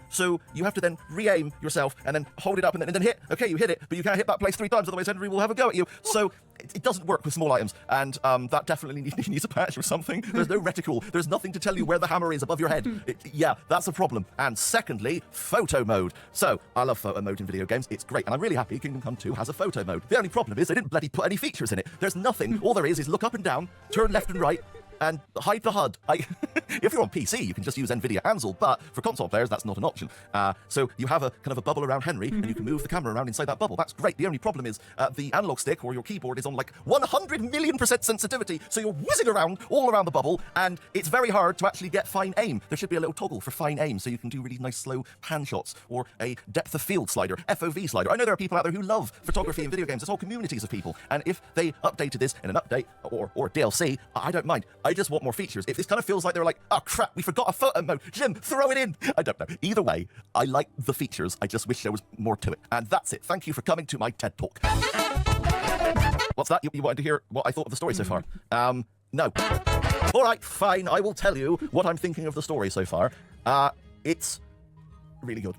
So you have to then re-aim yourself and then hold it up and then hit. Okay, you hit it, but you can't hit that place 3 times, otherwise Henry will have a go at you. So it doesn't work with small items, and that definitely needs a patch or something. There's no reticule. There's nothing to tell you where the hammer is above your head. Yeah, that's a problem. And secondly, photo mode. So I love photo mode in video games. It's great, and I'm really happy Kingdom Come 2 has a photo mode. The only problem is they didn't bloody put any features in it. There's nothing. All there is look up and down, turn left and right, and hide the HUD. If you're on PC, you can just use NVIDIA Ansel, but for console players, that's not an option. So you have a kind of a bubble around Henry, and you can move the camera around inside that bubble. That's great. The only problem is the analog stick or your keyboard is on like 100,000,000% sensitivity, so you're whizzing around all around the bubble, and it's very hard to actually get fine aim. There should be a little toggle for fine aim, so you can do really nice slow hand shots, or a depth of field slider, FOV slider. I know there are people out there who love photography in video games. There's whole communities of people, and if they updated this in an update or DLC, I don't mind. I just want more features. If this kind of feels like they're like, oh crap, we forgot a photo mode, Jim, throw it in. I don't know. Either way, I like the features. I just wish there was more to it. And that's it. Thank you for coming to my TED Talk. What's that? You wanted to hear what I thought of the story so far? No. All right, fine. I will tell you what I'm thinking of the story so far. It's really good.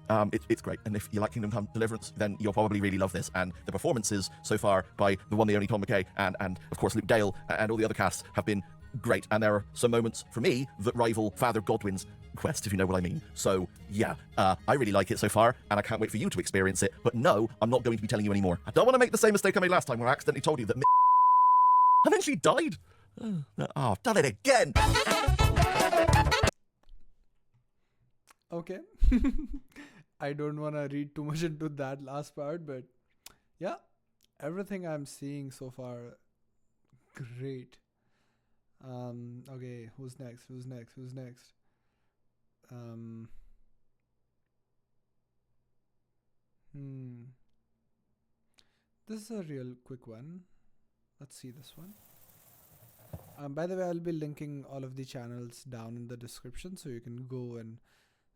It's great. And if you like Kingdom Come Deliverance, then you'll probably really love this. And the performances so far by the one, the only Tom McKay, and of course Luke Dale and all the other casts have been great. And there are some moments for me that rival Father Godwin's quest, if you know what I mean. So yeah, I really like it so far, and I can't wait for you to experience it. But no, I'm not going to be telling you anymore. I don't want to make the same mistake I made last time where I accidentally told you that and then she died. Oh, I've done it again. Okay. I don't want to read too much into that last part, but yeah, everything I'm seeing so far, great. Okay, who's next? Who's next? Who's next? Um, hmm. This is a real quick one. Let's see this one. By the way, I'll be linking all of the channels down in the description, so you can go and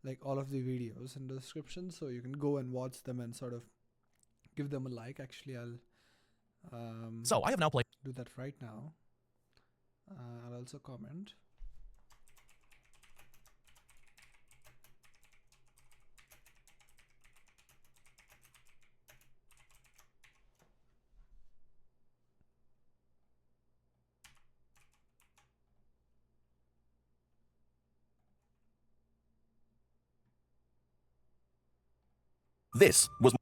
like all of the videos in the description, so you can go and watch them and sort of give them a like. Actually, I'll So I have now played. do that right now. I'll also comment. This was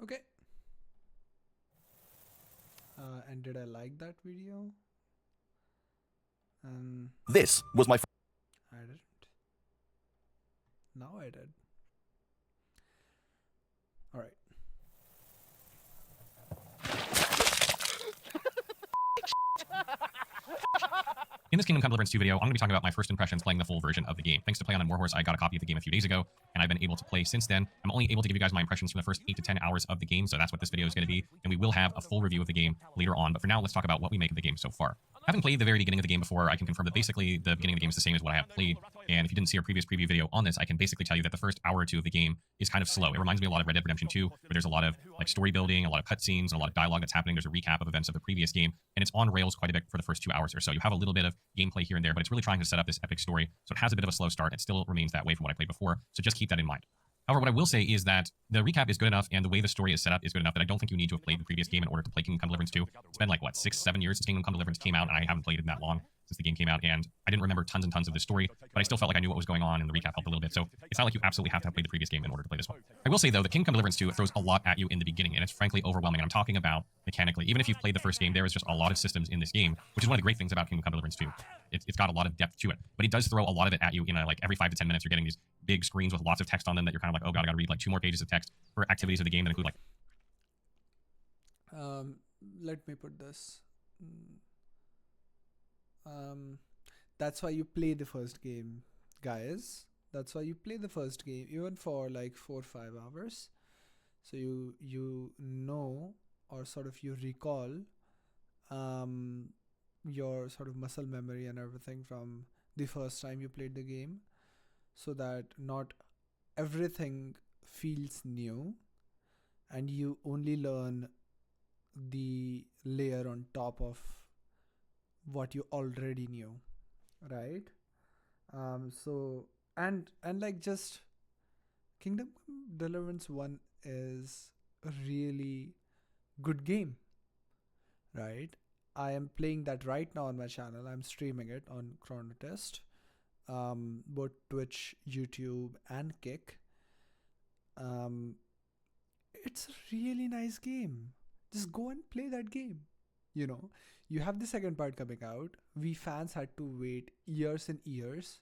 Okay. And did I like that video? this was my I didn't. Now I did. All right. In this Kingdom Come Deliverance 2 video, I'm going to be talking about my first impressions playing the full version of the game. Thanks to Play on Warhorse, I got a copy of the game a few days ago, and I've been able to play since then. I'm only able to give you guys my impressions from the first 8 to 10 hours of the game, so that's what this video is going to be, and we will have a full review of the game later on, but for now, let's talk about what we make of the game so far. Having played the very beginning of the game before, I can confirm that basically the beginning of the game is the same as what I have played, and if you didn't see our previous preview video on this, I can basically tell you that the first hour or two of the game is kind of slow. It reminds me a lot of Red Dead Redemption 2, where there's a lot of like story building, a lot of cutscenes, and a lot of dialogue that's happening. There's a recap of events of the previous game, and it's on rails quite a bit for the first 2 hours or so. You have a little bit of gameplay here and there, but it's really trying to set up this epic story, so it has a bit of a slow start. It still remains that way from what I played before, so just keep that in mind. However, what I will say is that the recap is good enough and the way the story is set up is good enough that I don't think you need to have played the previous game in order to play Kingdom Come Deliverance 2. It's been like, what, 6-7 years since Kingdom Come Deliverance came out, and I haven't played it in that long since the game came out, and I didn't remember tons and tons of the story, but I still felt like I knew what was going on, and the recap helped a little bit, so it's not like you absolutely have to have played the previous game in order to play this one. I will say, though, that Kingdom Come Deliverance 2 throws a lot at you in the beginning, and it's frankly overwhelming, and I'm talking about mechanically. Even if you've played the first game, there is just a lot of systems in this game, which is one of the great things about Kingdom Come Deliverance 2. It's got a lot of depth to it, but it does throw a lot of it at you in like every 5 to 10 minutes. You're getting these big screens with lots of text on them that you're kind of like, oh god, I gotta read like 2 more pages of text for activities of the game that include like. Let me put this. That's why you play the first game, guys. That's why you play the first game, even for like 4 or 5 hours. So you know, or sort of you recall your sort of muscle memory and everything from the first time you played the game, so that not everything feels new and you only learn the layer on top of what you already knew, right? So and like just Kingdom Deliverance 1 is a really good game, right? I am playing that right now on my channel. I'm streaming it on Chronotest, both Twitch, YouTube, and Kick. It's a really nice game. Just go and play that game. You know, you have the second part coming out. We fans had to wait years and years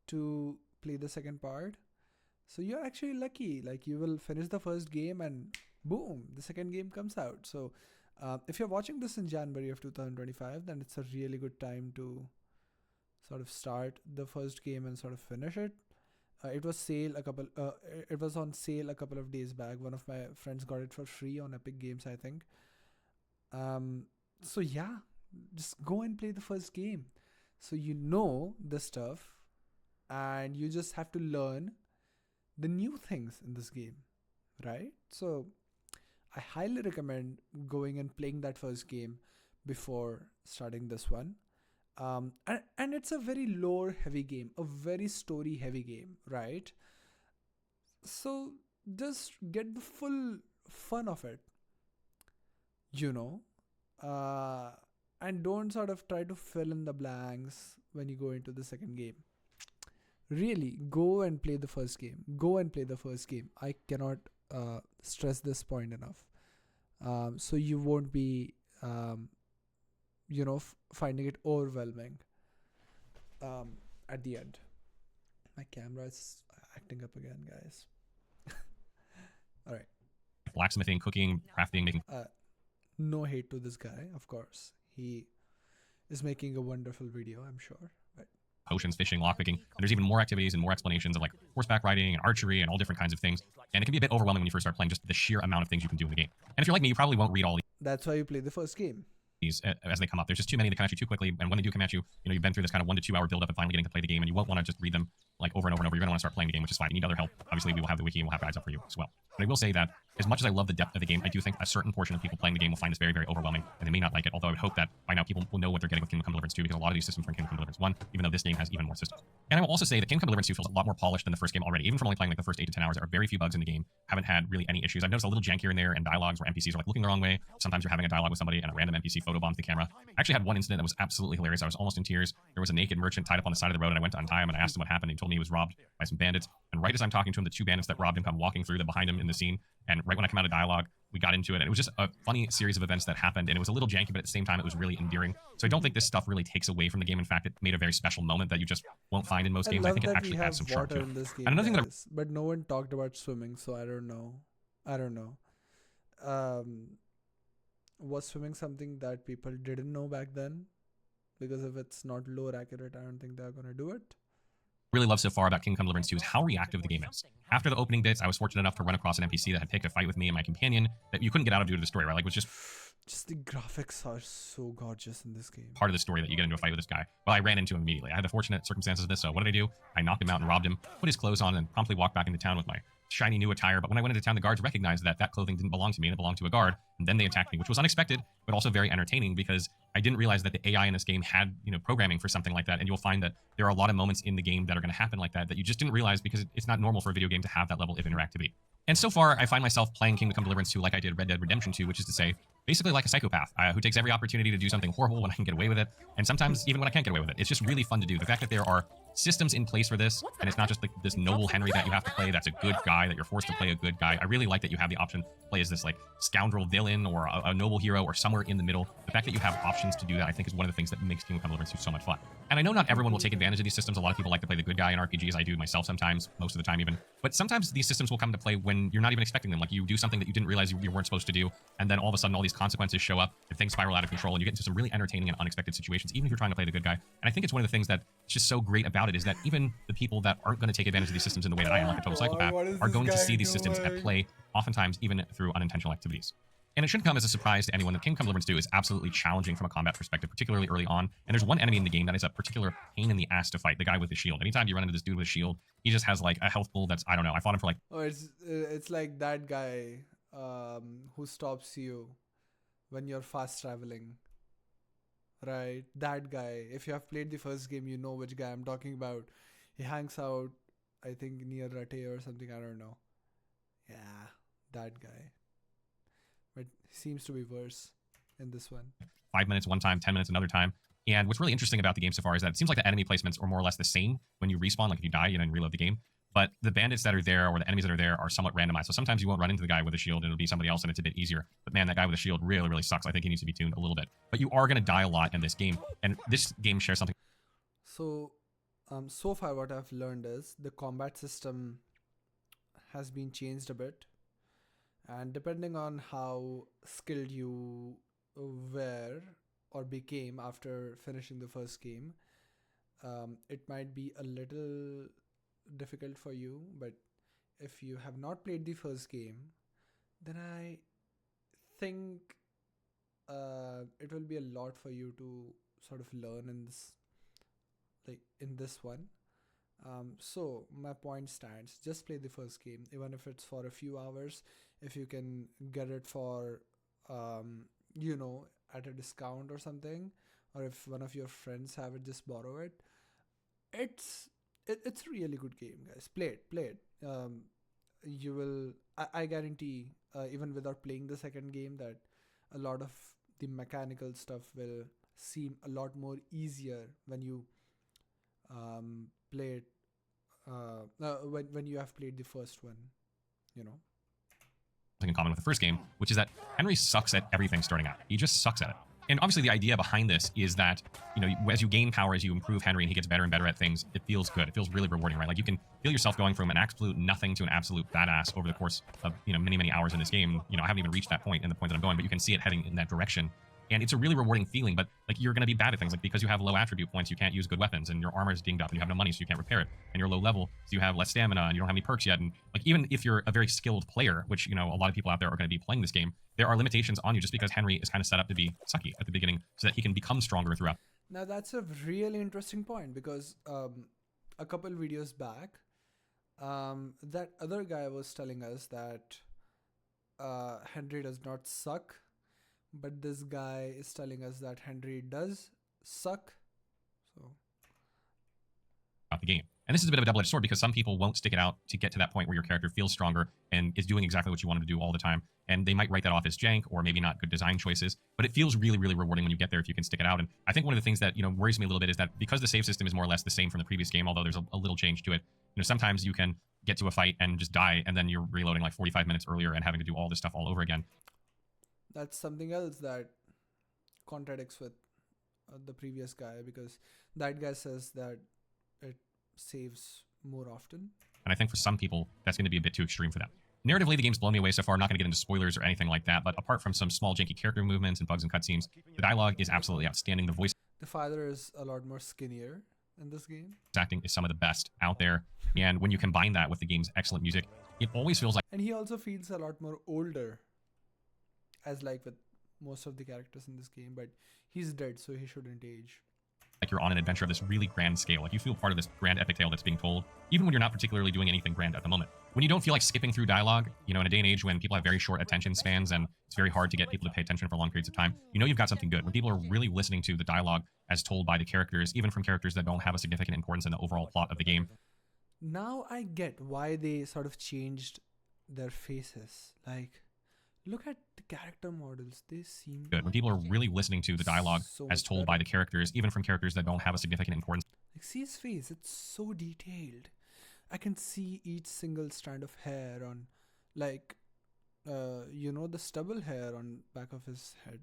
to play the second part. So you're actually lucky. Like, you will finish the first game and boom, the second game comes out. So if you're watching this in January of 2025, then it's a really good time to sort of start the first game and sort of finish it. It was on sale a couple of days back. One of my friends got it for free on Epic Games, I think. So yeah, just go and play the first game, so you know the stuff, and you just have to learn the new things in this game, right? So I highly recommend going and playing that first game before starting this one. And it's a very lore heavy game, a very story heavy game, right? So just get the full fun of it, you know? Uh, and don't sort of try to fill in the blanks when you go into the second game. Really, go and play the first game. Go and play the first game. I cannot stress this point enough. So you won't be, finding it overwhelming at the end. My camera is acting up again, guys. All right. Blacksmithing, cooking, crafting, making. No hate to this guy, of course. He is making a wonderful video, I'm sure. But potions, fishing, lockpicking. And there's even more activities and more explanations of like horseback riding and archery and all different kinds of things. And it can be a bit overwhelming when you first start playing, just the sheer amount of things you can do in the game. And if you're like me, you probably won't read all that's why you play the first game. these as they come up. There's just too many to come at you too quickly. And when they do come at you, you've been through this kind of 1 to 2 hour build up and finally getting to play the game, and you won't want to just read them like over and over and over. You're going to want to start playing the game, which is fine. You need other help. Obviously, we will have the wiki and we'll have guides up for you as well. But I will say that as much as I love the depth of the game, I do think a certain portion of people playing the game will find this very, very overwhelming, and they may not like it. Although I would hope that by now people will know what they're getting with Kingdom Come Deliverance 2, because a lot of these systems are in Kingdom Come Deliverance 1, even though this game has even more systems. And I will also say that Kingdom Come Deliverance 2 feels a lot more polished than the first game already. Even from only playing like the first 8 to 10 hours, there are very few bugs in the game. Haven't had really any issues. I've noticed a little jank here and there, and dialogues where NPCs are like looking the wrong way. Sometimes you're having a dialogue with somebody and a random NPC photobombs the camera. I actually had one incident that was absolutely hilarious. I was almost in tears. There was a naked merchant tied up on the side of the road, and I went to untie him and I asked him what happened. He told me he was robbed by some bandits. And right as I'm talking to him, the 2 bandits that robbed him come walking through behind him in the scene. And right when I come out of dialogue, we got into it, and it was just a funny series of events that happened, and it was a little janky, but at the same time, it was really endearing. So I don't think this stuff really takes away from the game. In fact, it made a very special moment that you just won't find in most games. I think it actually adds some charm to it. And another thing that but no one talked about swimming, so I don't know. Was swimming something that people didn't know back then? Because if it's not lore accurate, I don't think they're gonna do it. Really love so far about Kingdom Come Deliverance 2 is how reactive the game is. After the opening bits, I was fortunate enough to run across an NPC that had picked a fight with me and my companion that you couldn't get out of due to the story, right? Like, it was just the graphics are so gorgeous in this game. Part of the story that you get into a fight with this guy. Well, I ran into him immediately. I had the fortunate circumstances of this, so what did I do? I knocked him out and robbed him, put his clothes on, and promptly walked back into town with my shiny new attire. But when I went into town, the guards recognized that that clothing didn't belong to me and it belonged to a guard, and then they attacked me, which was unexpected, but also very entertaining because I didn't realize that the AI in this game had, programming for something like that. And you'll find that there are a lot of moments in the game that are going to happen like that you just didn't realize because it's not normal for a video game to have that level of interactivity. And so far, I find myself playing Kingdom Come Deliverance 2 like I did Red Dead Redemption 2, which is to say, basically like a psychopath who takes every opportunity to do something horrible when I can get away with it, and sometimes even when I can't get away with it. It's just really fun to do. The fact that there are systems in place for this, and it's not just like this noble Henry that you have to play that's a good guy, that you're forced to play a good guy. I really like that you have the option to play as this like scoundrel villain or a noble hero or somewhere in the middle. The fact that you have options to do that, I think, is one of the things that makes Kingdom Come Deliverance 2 so much fun. And I know not everyone will take advantage of these systems. A lot of people like to play the good guy in RPGs. I do myself sometimes, most of the time even. But sometimes these systems will come to play when you're not even expecting them. Like you do something that you didn't realize you weren't supposed to do, and then all of a sudden all these consequences show up, and things spiral out of control, and you get into some really entertaining and unexpected situations, even if you're trying to play the good guy. And I think it's one of the things that's just so great about it is that even the people that aren't going to take advantage of these systems in the way that I am, like a total psychopath, are going to see these systems at play, oftentimes even through unintentional activities. And it shouldn't come as a surprise to anyone that Kingdom Come Deliverance 2 is absolutely challenging from a combat perspective, particularly early on. And there's one enemy in the game that is a particular pain in the ass to fight, the guy with the shield. Anytime you run into this dude with a shield, he just has like a health pool that's, I don't know, I fought him for like... Oh, it's like that guy who stops you when you're fast traveling. Right? That guy. If you have played the first game, you know which guy I'm talking about. He hangs out, I think, near Rate or something, I don't know. Yeah, that guy. But seems to be worse in this one. 5 minutes one time, 10 minutes another time. And what's really interesting about the game so far is that it seems like the enemy placements are more or less the same when you respawn, like if you die, and reload the game. But the bandits that are there or the enemies that are there are somewhat randomized. So sometimes you won't run into the guy with a shield and it'll be somebody else and it's a bit easier. But man, that guy with a shield really, really sucks. I think he needs to be tuned a little bit. But you are going to die a lot in this game. And this game shares something. So, so far what I've learned is the combat system has been changed a bit. And depending on how skilled you were or became after finishing the first game, it might be a little difficult for you. But if you have not played the first game, then I think it will be a lot for you to sort of learn in this one. So my point stands. Just play the first game, even if it's for a few hours. If you can get it for, you know, at a discount or something, or if one of your friends have it, just borrow it. It's a really good game, guys. Play it. You will. I guarantee, even without playing the second game, that a lot of the mechanical stuff will seem a lot more easier when you play it. When you have played the first one, you know. In common with the first game, which is that Henry sucks at everything starting out. He just sucks at it. And obviously the idea behind this is that, you know, as you gain power, as you improve Henry and he gets better and better at things, it feels good. It feels really rewarding, right? Like you can feel yourself going from an absolute nothing to an absolute badass over the course of, you know, many, many hours in this game. You know, I haven't even reached that point in the point that I'm going, but you can see it heading in that direction. And it's a really rewarding feeling, but like you're going to be bad at things, like because you have low attribute points, you can't use good weapons, and your armor is dinged up, and you have no money, so you can't repair it, and you're low level, so you have less stamina, and you don't have any perks yet. And like even if you're a very skilled player, which, you know, a lot of people out there are going to be playing this game, there are limitations on you just because Henry is kind of set up to be sucky at the beginning, so that he can become stronger throughout. Now that's a really interesting point, because a couple videos back, that other guy was telling us that Henry does not suck. But this guy is telling us that Henry does suck. So the game. And this is a bit of a double-edged sword because some people won't stick it out to get to that point where your character feels stronger and is doing exactly what you want him to do all the time. And they might write that off as jank or maybe not good design choices, but it feels really, really rewarding when you get there if you can stick it out. And I think one of the things that, you know, worries me a little bit is that because the save system is more or less the same from the previous game, although there's a little change to it, you know, sometimes you can get to a fight and just die, and then you're reloading like 45 minutes earlier and having to do all this stuff all over again. that's something else that contradicts with the previous guy, because that guy says that it saves more often. And I think for some people, that's going to be a bit too extreme for them. Narratively, the game's blown me away so far. I'm not going to get into spoilers or anything like that, but apart from some small janky character movements and bugs and cutscenes, the dialogue is absolutely outstanding. The voice The father is a lot more skinnier in this game. acting is some of the best out there. And when you combine that with the game's excellent music, it always feels like... And he also feels a lot more older, as like with most of the characters in this game, but he's dead, so he shouldn't age. Like you're on an adventure of this really grand scale. Like you feel part of this grand epic tale that's being told, even when you're not particularly doing anything grand at the moment. When you don't feel like skipping through dialogue, you know, in a day and age when people have very short attention spans and it's very hard to get people to pay attention for long periods of time, you know you've got something good. When people are really listening to the dialogue as told by the characters, even from characters that don't have a significant importance in the overall plot of the game. Now I get why they sort of changed their faces. Like, look at the character models. They seem good. When people are really listening to the dialogue so as told by the characters, even from characters that don't have a significant importance. Like, see his face. It's so detailed. I can see each single strand of hair on, like, you know, the stubble hair on back of his head.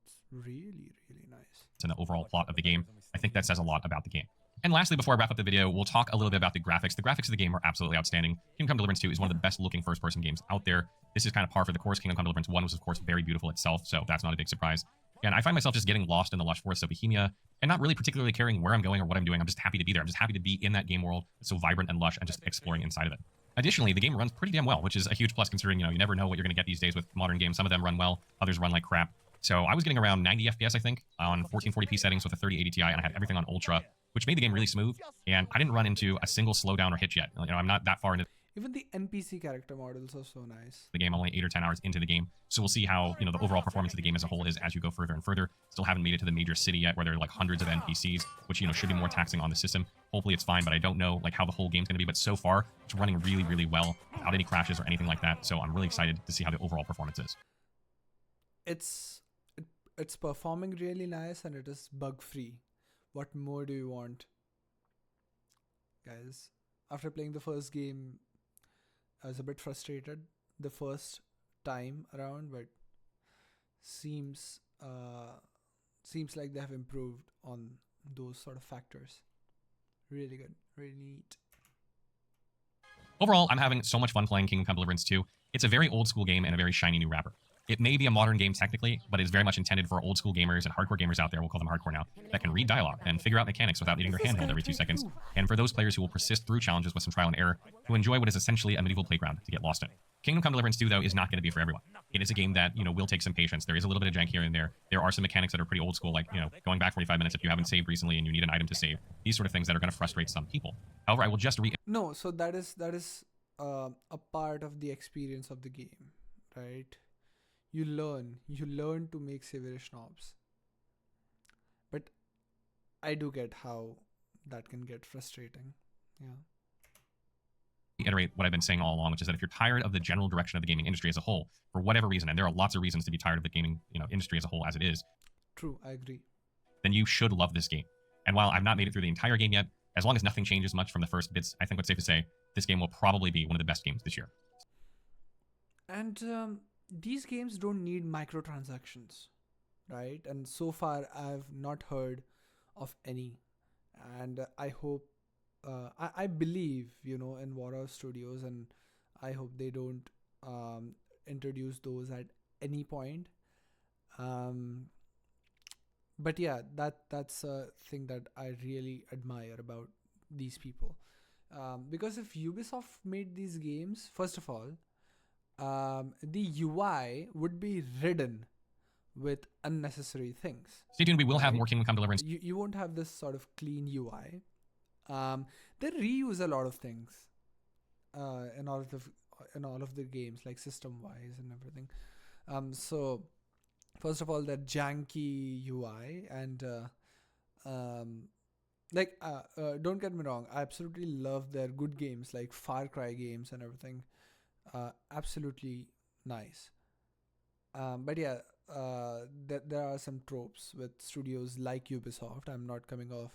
It's really, really nice. In the overall plot of the game, I think that says a lot about the game. And lastly, before I wrap up the video, we'll talk a little bit about the graphics. The graphics of the game are absolutely outstanding. Kingdom Come Deliverance 2 is one of the best looking first-person games out there. This is kind of par for the course. Kingdom Come Deliverance 1 was, of course, very beautiful itself, so that's not a big surprise. And I find myself just getting lost in the lush forests of Bohemia and not really particularly caring where I'm going or what I'm doing. I'm just happy to be there. I'm just happy to be in that game world. It's so vibrant and lush and just exploring inside of it. Additionally, the game runs pretty damn well, which is a huge plus considering, you know, you never know what you're going to get these days with modern games. Some of them run well, others run like crap. So I was getting around 90 FPS, I think, on 1440p settings with a 3080 Ti, and I had everything on Ultra, which made the game really smooth. And I didn't run into a single slowdown or hitch yet. You know, I'm not that far into Even the NPC character models are so nice. the game. I'm only 8 or 10 hours into the game, so we'll see how, you know, the overall performance of the game as a whole is as you go further and further. Still haven't made it to the major city yet, where there are like hundreds of NPCs, which, you know, should be more taxing on the system. Hopefully it's fine, but I don't know like how the whole game's going to be. But so far, it's running really, really well without any crashes or anything like that. So I'm really excited to see how the overall performance is. It's performing really nice and it is bug free. What more do you want, guys? After playing the first game, I was a bit frustrated the first time around, but seems like they have improved on those sort of factors. Really good, really neat. Overall, I'm having so much fun playing Kingdom Come Deliverance 2. It's a very old school game and a very shiny new wrapper. It may be a modern game technically, but it's very much intended for old school gamers and hardcore gamers out there, we'll call them hardcore now, that can read dialogue and figure out mechanics without needing their handheld every 2 seconds. And for those players who will persist through challenges with some trial and error, who enjoy what is essentially a medieval playground to get lost in. Kingdom Come Deliverance 2, though, is not going to be for everyone. It is a game that, will take some patience. There is a little bit of jank here and there. There are some mechanics that are pretty old school, like, going back 45 minutes if you haven't saved recently and you need an item to save. These sort of things that are going to frustrate some people. However, I will just No, so that is a part of the experience of the game, right? You learn to make saverish knobs. But I do get how that can get frustrating. Yeah. reiterate what I've been saying all along, which is that if you're tired of the general direction of the gaming industry as a whole, for whatever reason, and there are lots of reasons to be tired of the gaming industry as a whole as it is, True, I agree. then you should love this game. And while I've not made it through the entire game yet, as long as nothing changes much from the first bits, I think what's safe to say, this game will probably be one of the best games this year. And these games don't need microtransactions, right? And so far, I've not heard of any. And I hope, I believe, in Warhorse Studios, and I hope they don't introduce those at any point. But yeah, that's a thing that I really admire about these people. Because if Ubisoft made these games, first of all, the UI would be ridden with unnecessary things. Stay tuned, we will have more Kingdom Come Deliverance. You won't have this sort of clean UI. They reuse a lot of things in all of the games, like system wise and everything. So first of all, that janky UI, and don't get me wrong, I absolutely love their good games like Far Cry games and everything. Absolutely nice. But yeah, there are some tropes with studios like Ubisoft. I'm not coming off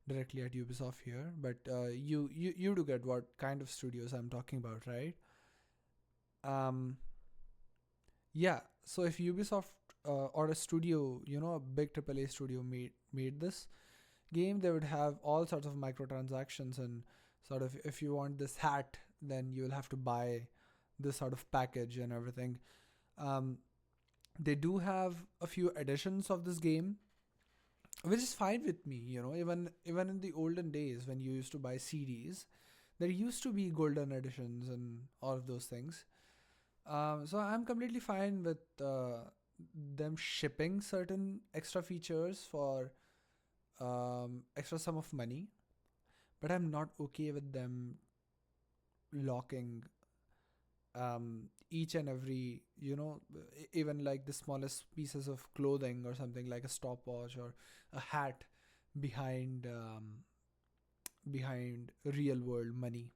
directly at Ubisoft here, but you do get what kind of studios I'm talking about, right? Yeah, so if Ubisoft or a studio, a big AAA studio made this game, they would have all sorts of microtransactions, and sort of, if you want this hat, then you'll have to buy this sort of package and everything. They do have a few editions of this game, which is fine with me. Even in the olden days when you used to buy CDs, there used to be golden editions and all of those things. So I'm completely fine with them shipping certain extra features for extra sum of money, but I'm not okay with them locking each and every, even like the smallest pieces of clothing or something like a stopwatch or a hat behind real world money,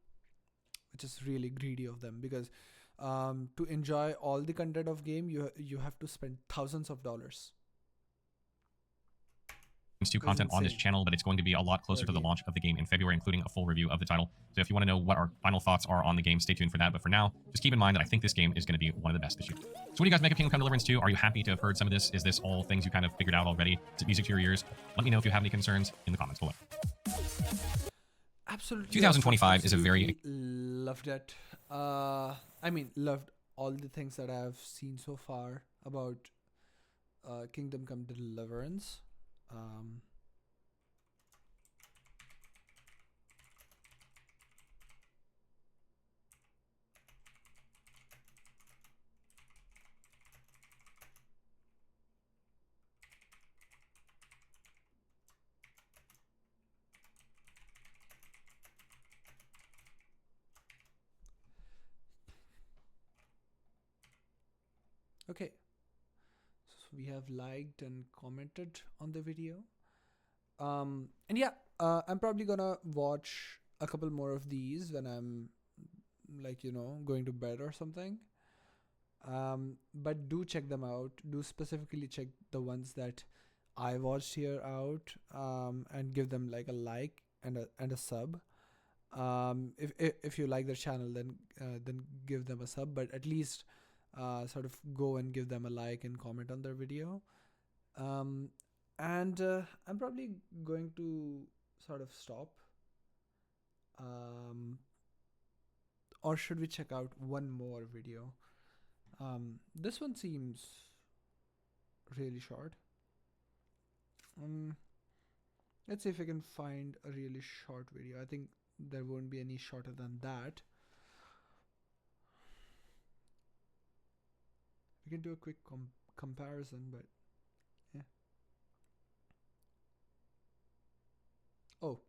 which is really greedy of them, because to enjoy all the content of game, you have to spend thousands of dollars. To content on this channel, but it's going to be a lot closer to the launch of the game in February, including a full review of the title. So if you want to know what our final thoughts are on the game, stay tuned for that. But for now, just keep in mind that I think this game is going to be one of the best this year. So what do you guys make of Kingdom Come Deliverance 2? Are you happy to have heard some of this? Is this all things you kind of figured out already? Is it music to your ears? Let me know if you have any concerns in the comments below. Absolutely. 2025 is a very... Loved it. Loved all the things that I've seen so far about Kingdom Come Deliverance. Okay, so we have liked and commented on the video, and yeah, I'm probably gonna watch a couple more of these when I'm going to bed or something. But do check them out. Do specifically check the ones that I watched here out, and give them like a like and a sub. If you like their channel, then give them a sub, but at least sort of go and give them a like and comment on their video. And I'm probably going to sort of stop. Or should we check out one more video? This one seems really short. Let's see if I can find a really short video. I think there won't be any shorter than that. We can do a quick comparison, but yeah. Oh,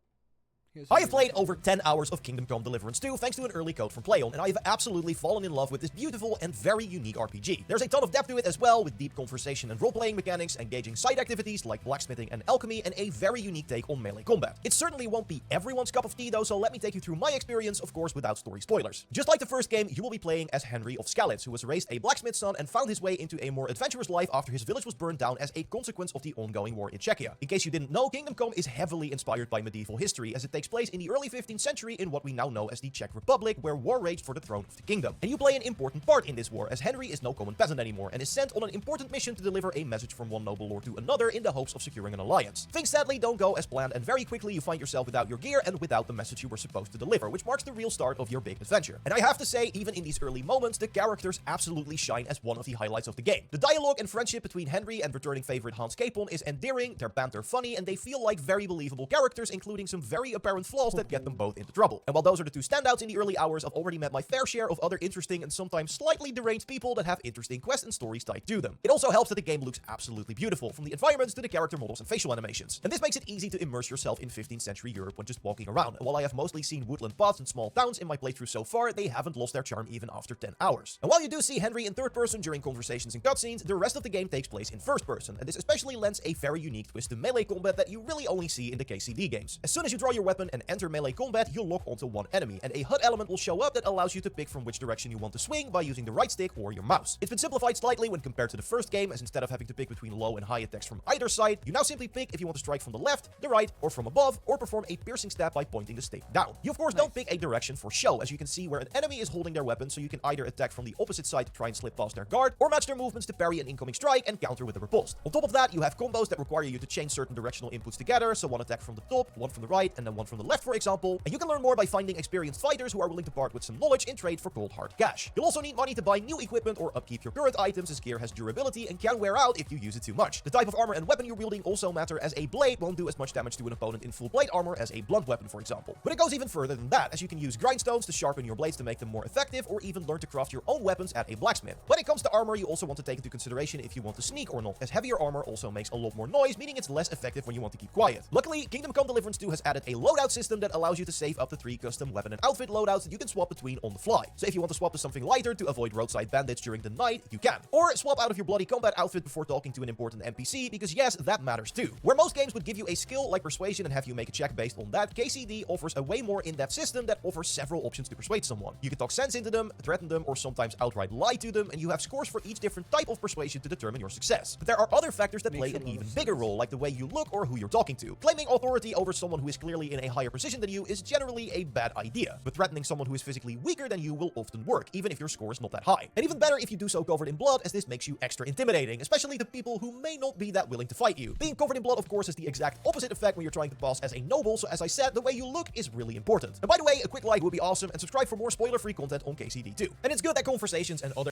here's I a have video. played over 10 hours of Kingdom Come Deliverance 2 thanks to an early code from PlayOn, and I have absolutely fallen in love with this beautiful and very unique RPG. There's a ton of depth to it as well, with deep conversation and role-playing mechanics, engaging side activities like blacksmithing and alchemy, and a very unique take on melee combat. It certainly won't be everyone's cup of tea though, so let me take you through my experience, of course without story spoilers. Just like the first game, you will be playing as Henry of Skalitz, who was raised a blacksmith's son and found his way into a more adventurous life after his village was burned down as a consequence of the ongoing war in Czechia. In case you didn't know, Kingdom Come is heavily inspired by medieval history, as it takes place in the early 15th century in what we now know as the Czech Republic, where war raged for the throne of the kingdom. And you play an important part in this war, as Henry is no common peasant anymore and is sent on an important mission to deliver a message from one noble lord to another in the hopes of securing an alliance. Things sadly don't go as planned, and very quickly you find yourself without your gear and without the message you were supposed to deliver, which marks the real start of your big adventure. And I have to say, even in these early moments, the characters absolutely shine as one of the highlights of the game. The dialogue and friendship between Henry and returning favorite Hans Capon is endearing, their banter funny, and they feel like very believable characters, including some very apparent flaws that get them both into trouble. And while those are the two standouts in the early hours, I've already met my fair share of other interesting and sometimes slightly deranged people that have interesting quests and stories tied to them. It also helps that the game looks absolutely beautiful, from the environments to the character models and facial animations. And this makes it easy to immerse yourself in 15th century Europe when just walking around. And while I have mostly seen woodland paths and small towns in my playthrough so far, they haven't lost their charm even after 10 hours. And while you do see Henry in third person during conversations and cutscenes, the rest of the game takes place in first person, and this especially lends a very unique twist to melee combat that you really only see in the KCD games. As soon as you draw your weapon and enter melee combat, you'll lock onto one enemy, and a HUD element will show up that allows you to pick from which direction you want to swing by using the right stick or your mouse. It's been simplified slightly when compared to the first game, as instead of having to pick between low and high attacks from either side, you now simply pick if you want to strike from the left, the right, or from above, or perform a piercing stab by pointing the stick down. You of course don't pick a direction for show, as you can see where an enemy is holding their weapon, so you can either attack from the opposite side to try and slip past their guard, or match their movements to parry an incoming strike and counter with a riposte. On top of that, you have combos that require you to change certain directional inputs together, so one attack from the top, one from the right, and then one from the left, for example, and you can learn more by finding experienced fighters who are willing to part with some knowledge in trade for cold hard cash. You'll also need money to buy new equipment or upkeep your current items, as gear has durability and can wear out if you use it too much. The type of armor and weapon you're wielding also matter, as a blade won't do as much damage to an opponent in full blade armor as a blunt weapon, for example. But it goes even further than that, as you can use grindstones to sharpen your blades to make them more effective, or even learn to craft your own weapons at a blacksmith. When it comes to armor, you also want to take into consideration if you want to sneak or not, as heavier armor also makes a lot more noise, meaning it's less effective when you want to keep quiet. Luckily, Kingdom Come Deliverance 2 has added a loadout system that allows you to save up to 3 custom weapon and outfit loadouts that you can swap between on the fly. So if you want to swap to something lighter to avoid roadside bandits during the night, you can. Or swap out of your bloody combat outfit before talking to an important NPC, because yes, that matters too. Where most games would give you a skill like persuasion and have you make a check based on that, KCD offers a way more in-depth system that offers several options to persuade someone. You can talk sense into them, threaten them, or sometimes outright lie to them, and you have scores for each different type of persuasion to determine your success. But there are other factors that play an even bigger role, like the way you look or who you're talking to. Claiming authority over someone who is clearly in a higher position than you is generally a bad idea, but threatening someone who is physically weaker than you will often work, even if your score is not that high. And even better if you do so covered in blood, as this makes you extra intimidating, especially to people who may not be that willing to fight you. Being covered in blood, of course, has the exact opposite effect when you're trying to pass as a noble, so as I said, the way you look is really important. And by the way, a quick like would be awesome, and subscribe for more spoiler-free content on KCD too. And it's good that conversations and other...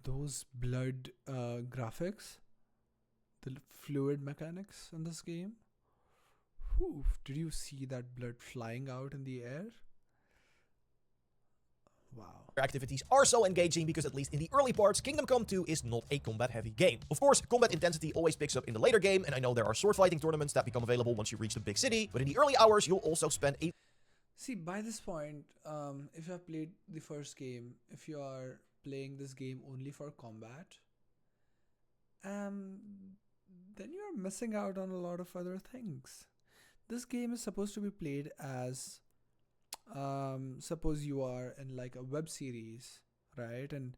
Those blood graphics, the fluid mechanics in this game. Whew, did you see that blood flying out in the air? Wow. Activities are so engaging because, at least in the early parts, Kingdom Come 2 is not a combat-heavy game. Of course, combat intensity always picks up in the later game, and I know there are sword fighting tournaments that become available once you reach the big city, but in the early hours, you'll also spend a... See, by this point, if you have played the first game, if you are playing this game only for combat, then you're missing out on a lot of other things. This game is supposed to be played as, suppose you are in like a web series, right? And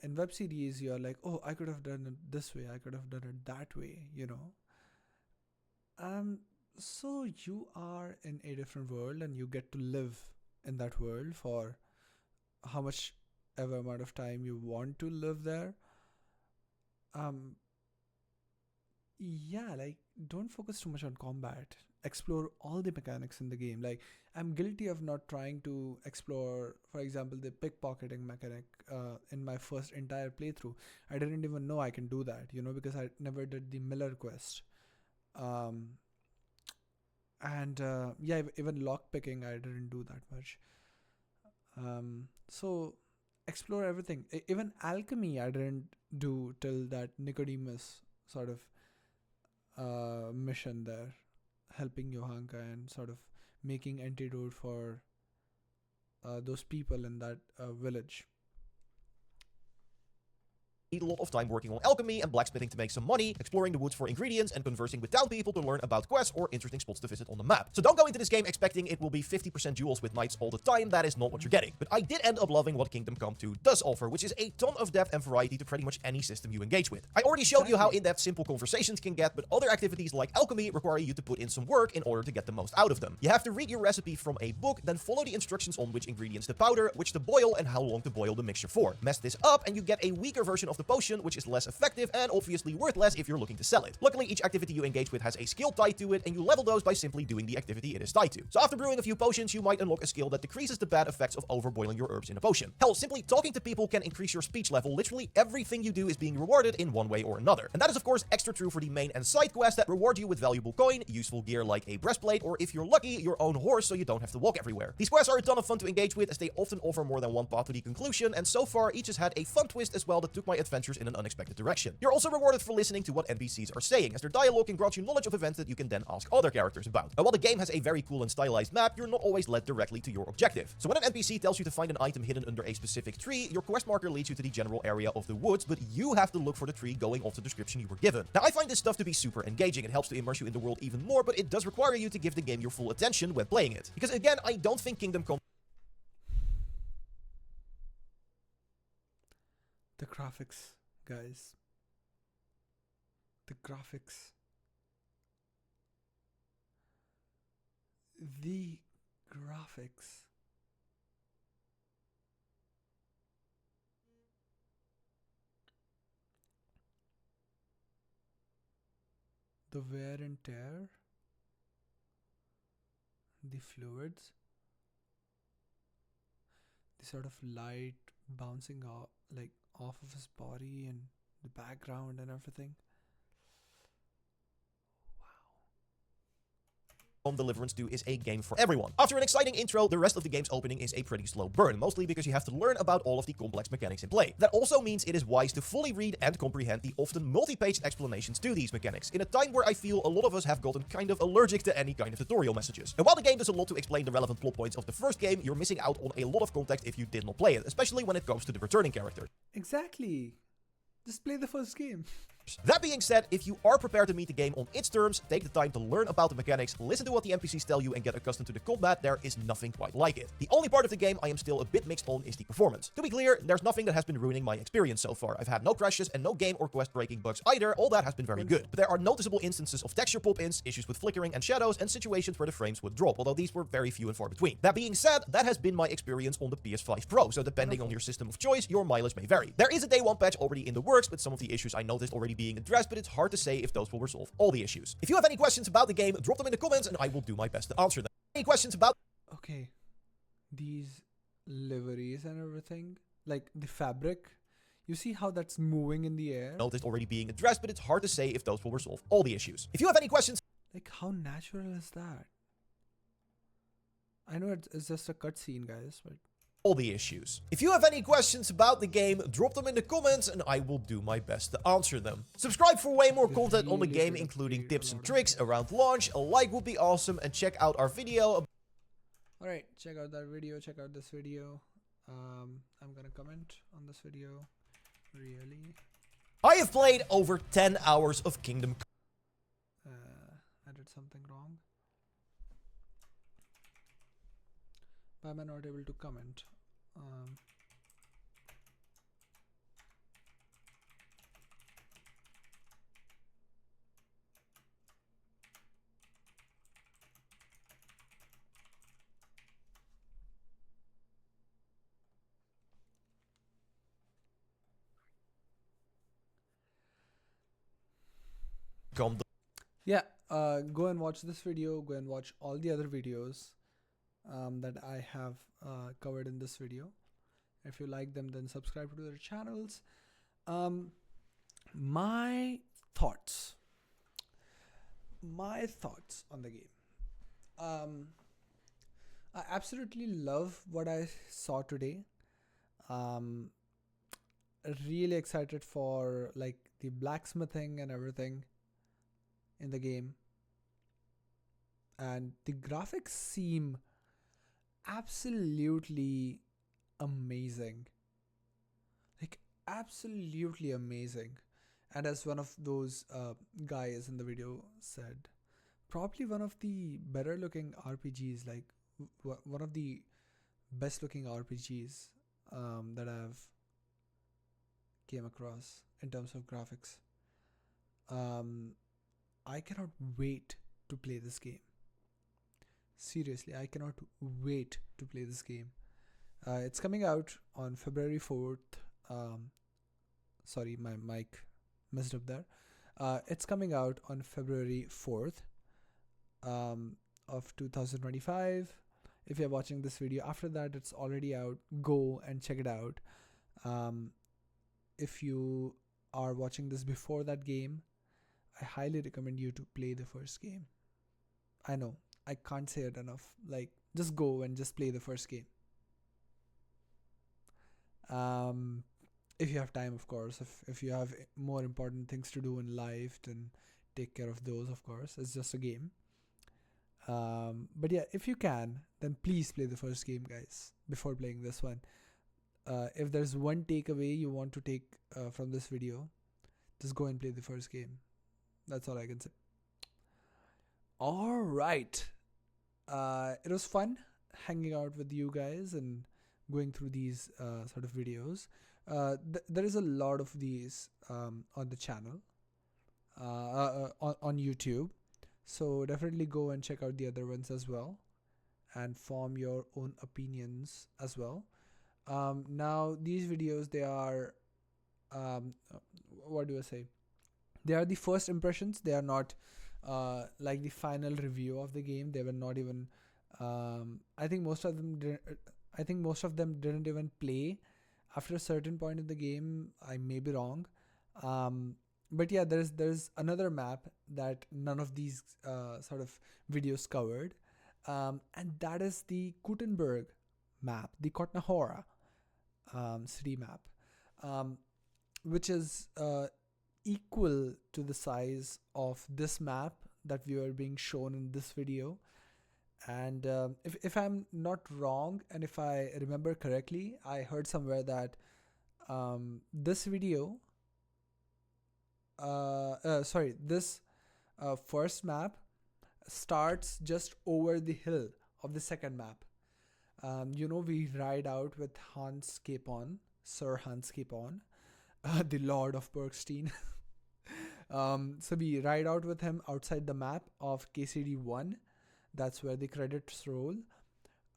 in web series, you're like, oh, I could have done it this way, I could have done it that way, you know. So you are in a different world, and you get to live in that world for how much ever amount of time you want to live there. Yeah, like, don't focus too much on combat. Explore all the mechanics in the game. Like, I'm guilty of not trying to explore, for example, the pickpocketing mechanic in my first entire playthrough. I didn't even know I can do that, you know, because I never did the Miller quest. Yeah, even lockpicking, I didn't do that much. So explore everything. Even alchemy I didn't do till that Nicodemus sort of mission there, helping Johanka and sort of making antidote for those people in that village. A lot of time working on alchemy and blacksmithing to make some money, exploring the woods for ingredients, and conversing with town people to learn about quests or interesting spots to visit on the map. So don't go into this game expecting it will be 50% duels with knights all the time. That is not what you're getting. But I did end up loving what Kingdom Come 2 does offer, which is a ton of depth and variety to pretty much any system you engage with. I already showed you how in-depth simple conversations can get, but other activities like alchemy require you to put in some work in order to get the most out of them. You have to read your recipe from a book, then follow the instructions on which ingredients to powder, which to boil, and how long to boil the mixture for. Mess this up, and you get a weaker version of the potion, which is less effective and obviously worth less if you're looking to sell it. Luckily, each activity you engage with has a skill tied to it, and you level those by simply doing the activity it is tied to. So after brewing a few potions, you might unlock a skill that decreases the bad effects of overboiling your herbs in a potion. Hell, simply talking to people can increase your speech level. Literally everything you do is being rewarded in one way or another. And that is of course extra true for the main and side quests that reward you with valuable coin, useful gear like a breastplate, or if you're lucky, your own horse so you don't have to walk everywhere. These quests are a ton of fun to engage with as they often offer more than one path to the conclusion, and so far each has had a fun twist as well that took my adventures in an unexpected direction. You're also rewarded for listening to what NPCs are saying, as their dialogue can grant you knowledge of events that you can then ask other characters about. And while the game has a very cool and stylized map, you're not always led directly to your objective. So when an NPC tells you to find an item hidden under a specific tree, your quest marker leads you to the general area of the woods, but you have to look for the tree going off the description you were given. Now I find this stuff to be super engaging. It helps to immerse you in the world even more, but it does require you to give the game your full attention when playing it. Because again, I don't think Kingdom Come... The graphics, guys. The graphics. The graphics. The wear and tear. The fluids. The sort of light bouncing off, like off of his body, and the background and everything. Deliverance 2 is a game for everyone. After an exciting intro, the rest of the game's opening is a pretty slow burn, mostly because you have to learn about all of the complex mechanics in play. That also means it is wise to fully read and comprehend the often multi-page explanations to these mechanics, in a time where I feel a lot of us have gotten kind of allergic to any kind of tutorial messages. And while the game does a lot to explain the relevant plot points of the first game, you're missing out on a lot of context if you did not play it, especially when it comes to the returning character. Exactly. Just play the first game. That being said, if you are prepared to meet the game on its terms, take the time to learn about the mechanics, listen to what the NPCs tell you, and get accustomed to the combat, there is nothing quite like it. The only part of the game I am still a bit mixed on is the performance. To be clear, there's nothing that has been ruining my experience so far. I've had no crashes and no game or quest breaking bugs either. All that has been very good. But there are noticeable instances of texture pop-ins, issues with flickering and shadows, and situations where the frames would drop, although these were very few and far between. That being said, that has been my experience on the PS5 Pro, so depending on your system of choice, your mileage may vary. There is a day one patch already in the works, but some of the issues I noticed already being addressed, but it's hard to say if those will resolve all the issues. If you have any questions about the game, drop them in the comments and I will do my best to answer them. Any questions about... Okay. These liveries and everything, like the fabric, you see how that's moving in the air? Noticed already being addressed, but it's hard to say if those will resolve all the issues. If you have any questions... Like, how natural is that? I know it's just a cutscene, guys, but... all the issues. If you have any questions about the game, drop them in the comments and I will do my best to answer them. Subscribe for way more content on the game, including tips and tricks around launch. A like would be awesome, and check out our video. Alright, check out that video, check out this video. I'm gonna comment on this video. Really? I have played over 10 hours of Kingdom Come. I did something wrong. Why am I not able to comment? Yeah, go and watch this video, go and watch all the other videos that I have covered in this video. If you like them, then subscribe to their channels. My thoughts on the game. I absolutely love what I saw today. Um, really excited for like the blacksmithing and everything in the game. And the graphics seem absolutely amazing. Like, absolutely amazing. And as one of those guys in the video said, probably one of the better looking RPGs, like one of the best looking RPGs that I've came across in terms of graphics. I cannot wait to play this game. Seriously, I cannot wait to play this game. It's coming out on February 4th. Sorry, my mic messed up there. It's coming out on February 4th of 2025. If you're watching this video after that, it's already out. Go and check it out. If you are watching this before that game, I highly recommend you to play the first game. I know, I can't say it enough. Like, just go and just play the first game. If you have time, of course. If you have more important things to do in life, then take care of those, of course. It's just a game. But yeah, if you can, then please play the first game, guys, before playing this one. If there's one takeaway you want to take from this video, just go and play the first game. That's all I can say. All right. It was fun hanging out with you guys and going through these sort of videos. There is a lot of these on the channel, on YouTube. So definitely go and check out the other ones as well and form your own opinions as well. Now, these videos, they are, what do I say? They are the first impressions. They are not like the final review of the game. They were not even, I think most of them didn't even play after a certain point in the game. I may be wrong. But yeah, there's another map that none of these sort of videos covered, and that is the Gutenberg map, the Kotnahora city map, which is equal to the size of this map that we are being shown in this video. And if I'm not wrong, and if I remember correctly, I heard somewhere that this video, this first map starts just over the hill of the second map. We ride out with Hans Capon, Sir Hans Capon, the Lord of Bergstein. So we ride out with him outside the map of KCD 1. That's where the credits roll.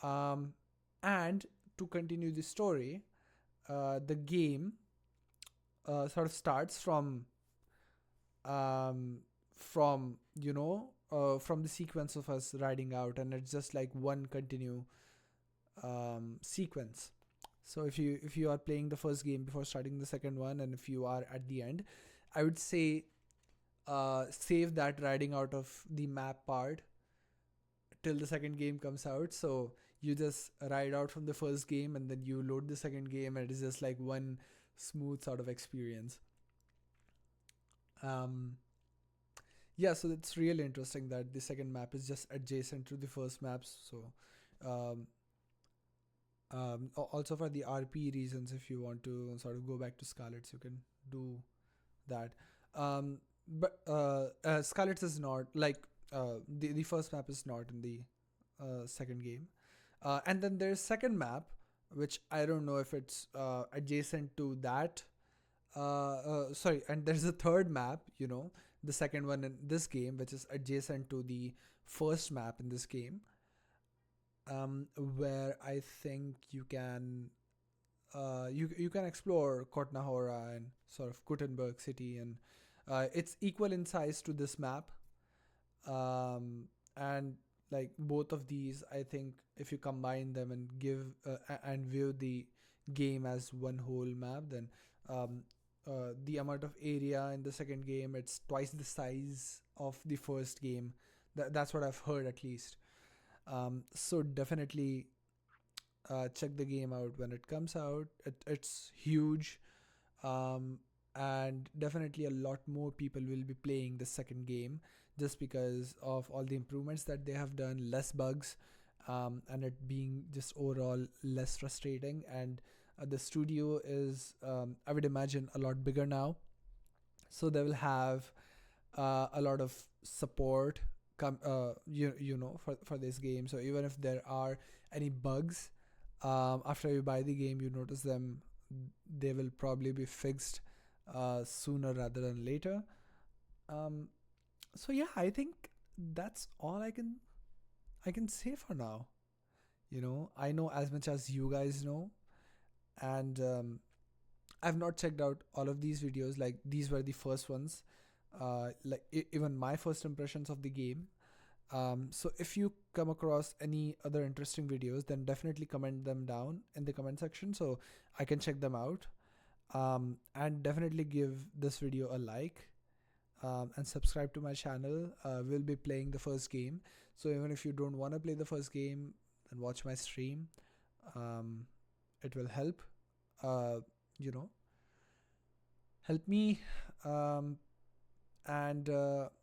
And to continue the story, the game sort of starts from the sequence of us riding out, and it's just like one continue sequence. So if you are playing the first game before starting the second one, and if you are at the end, I would say save that riding out of the map part till the second game comes out. So you just ride out from the first game and then you load the second game, and it is just like one smooth sort of experience. Yeah, so it's really interesting that the second map is just adjacent to the first maps. So also for the RP reasons, if you want to sort of go back to Scarlet's, you can do that. But Scarlet's is not like the first map is not in the second game. And then there's second map, which I don't know if it's adjacent to that. And there's a third map, the second one in this game, which is adjacent to the first map in this game, where I think you can you can explore Kotnahora and sort of Gutenberg city, and it's equal in size to this map. And like both of these, I think if you combine them and give and view the game as one whole map, then the amount of area in the second game, it's twice the size of the first game. That's what I've heard, at least. So definitely check the game out when it comes out. It's huge, and definitely a lot more people will be playing the second game just because of all the improvements that they have done, less bugs, and it being just overall less frustrating. And the studio is, I would imagine, a lot bigger now, so they will have a lot of support for this game. So even if there are any bugs, after you buy the game, you notice them, they will probably be fixed sooner rather than later. So yeah, I think that's all I can say for now. I know as much as you guys know, and I've not checked out all of these videos. Like, these were the first ones, even my first impressions of the game. So if you come across any other interesting videos, then definitely comment them down in the comment section so I can check them out. And definitely give this video a like, and subscribe to my channel. We'll be playing the first game, so even if you don't want to play the first game, then watch my stream. It will help, help me. And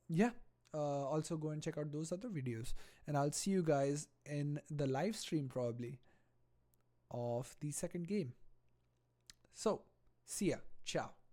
yeah, also go and check out those other videos, and I'll see you guys in the live stream probably of the second game. So see ya. Ciao.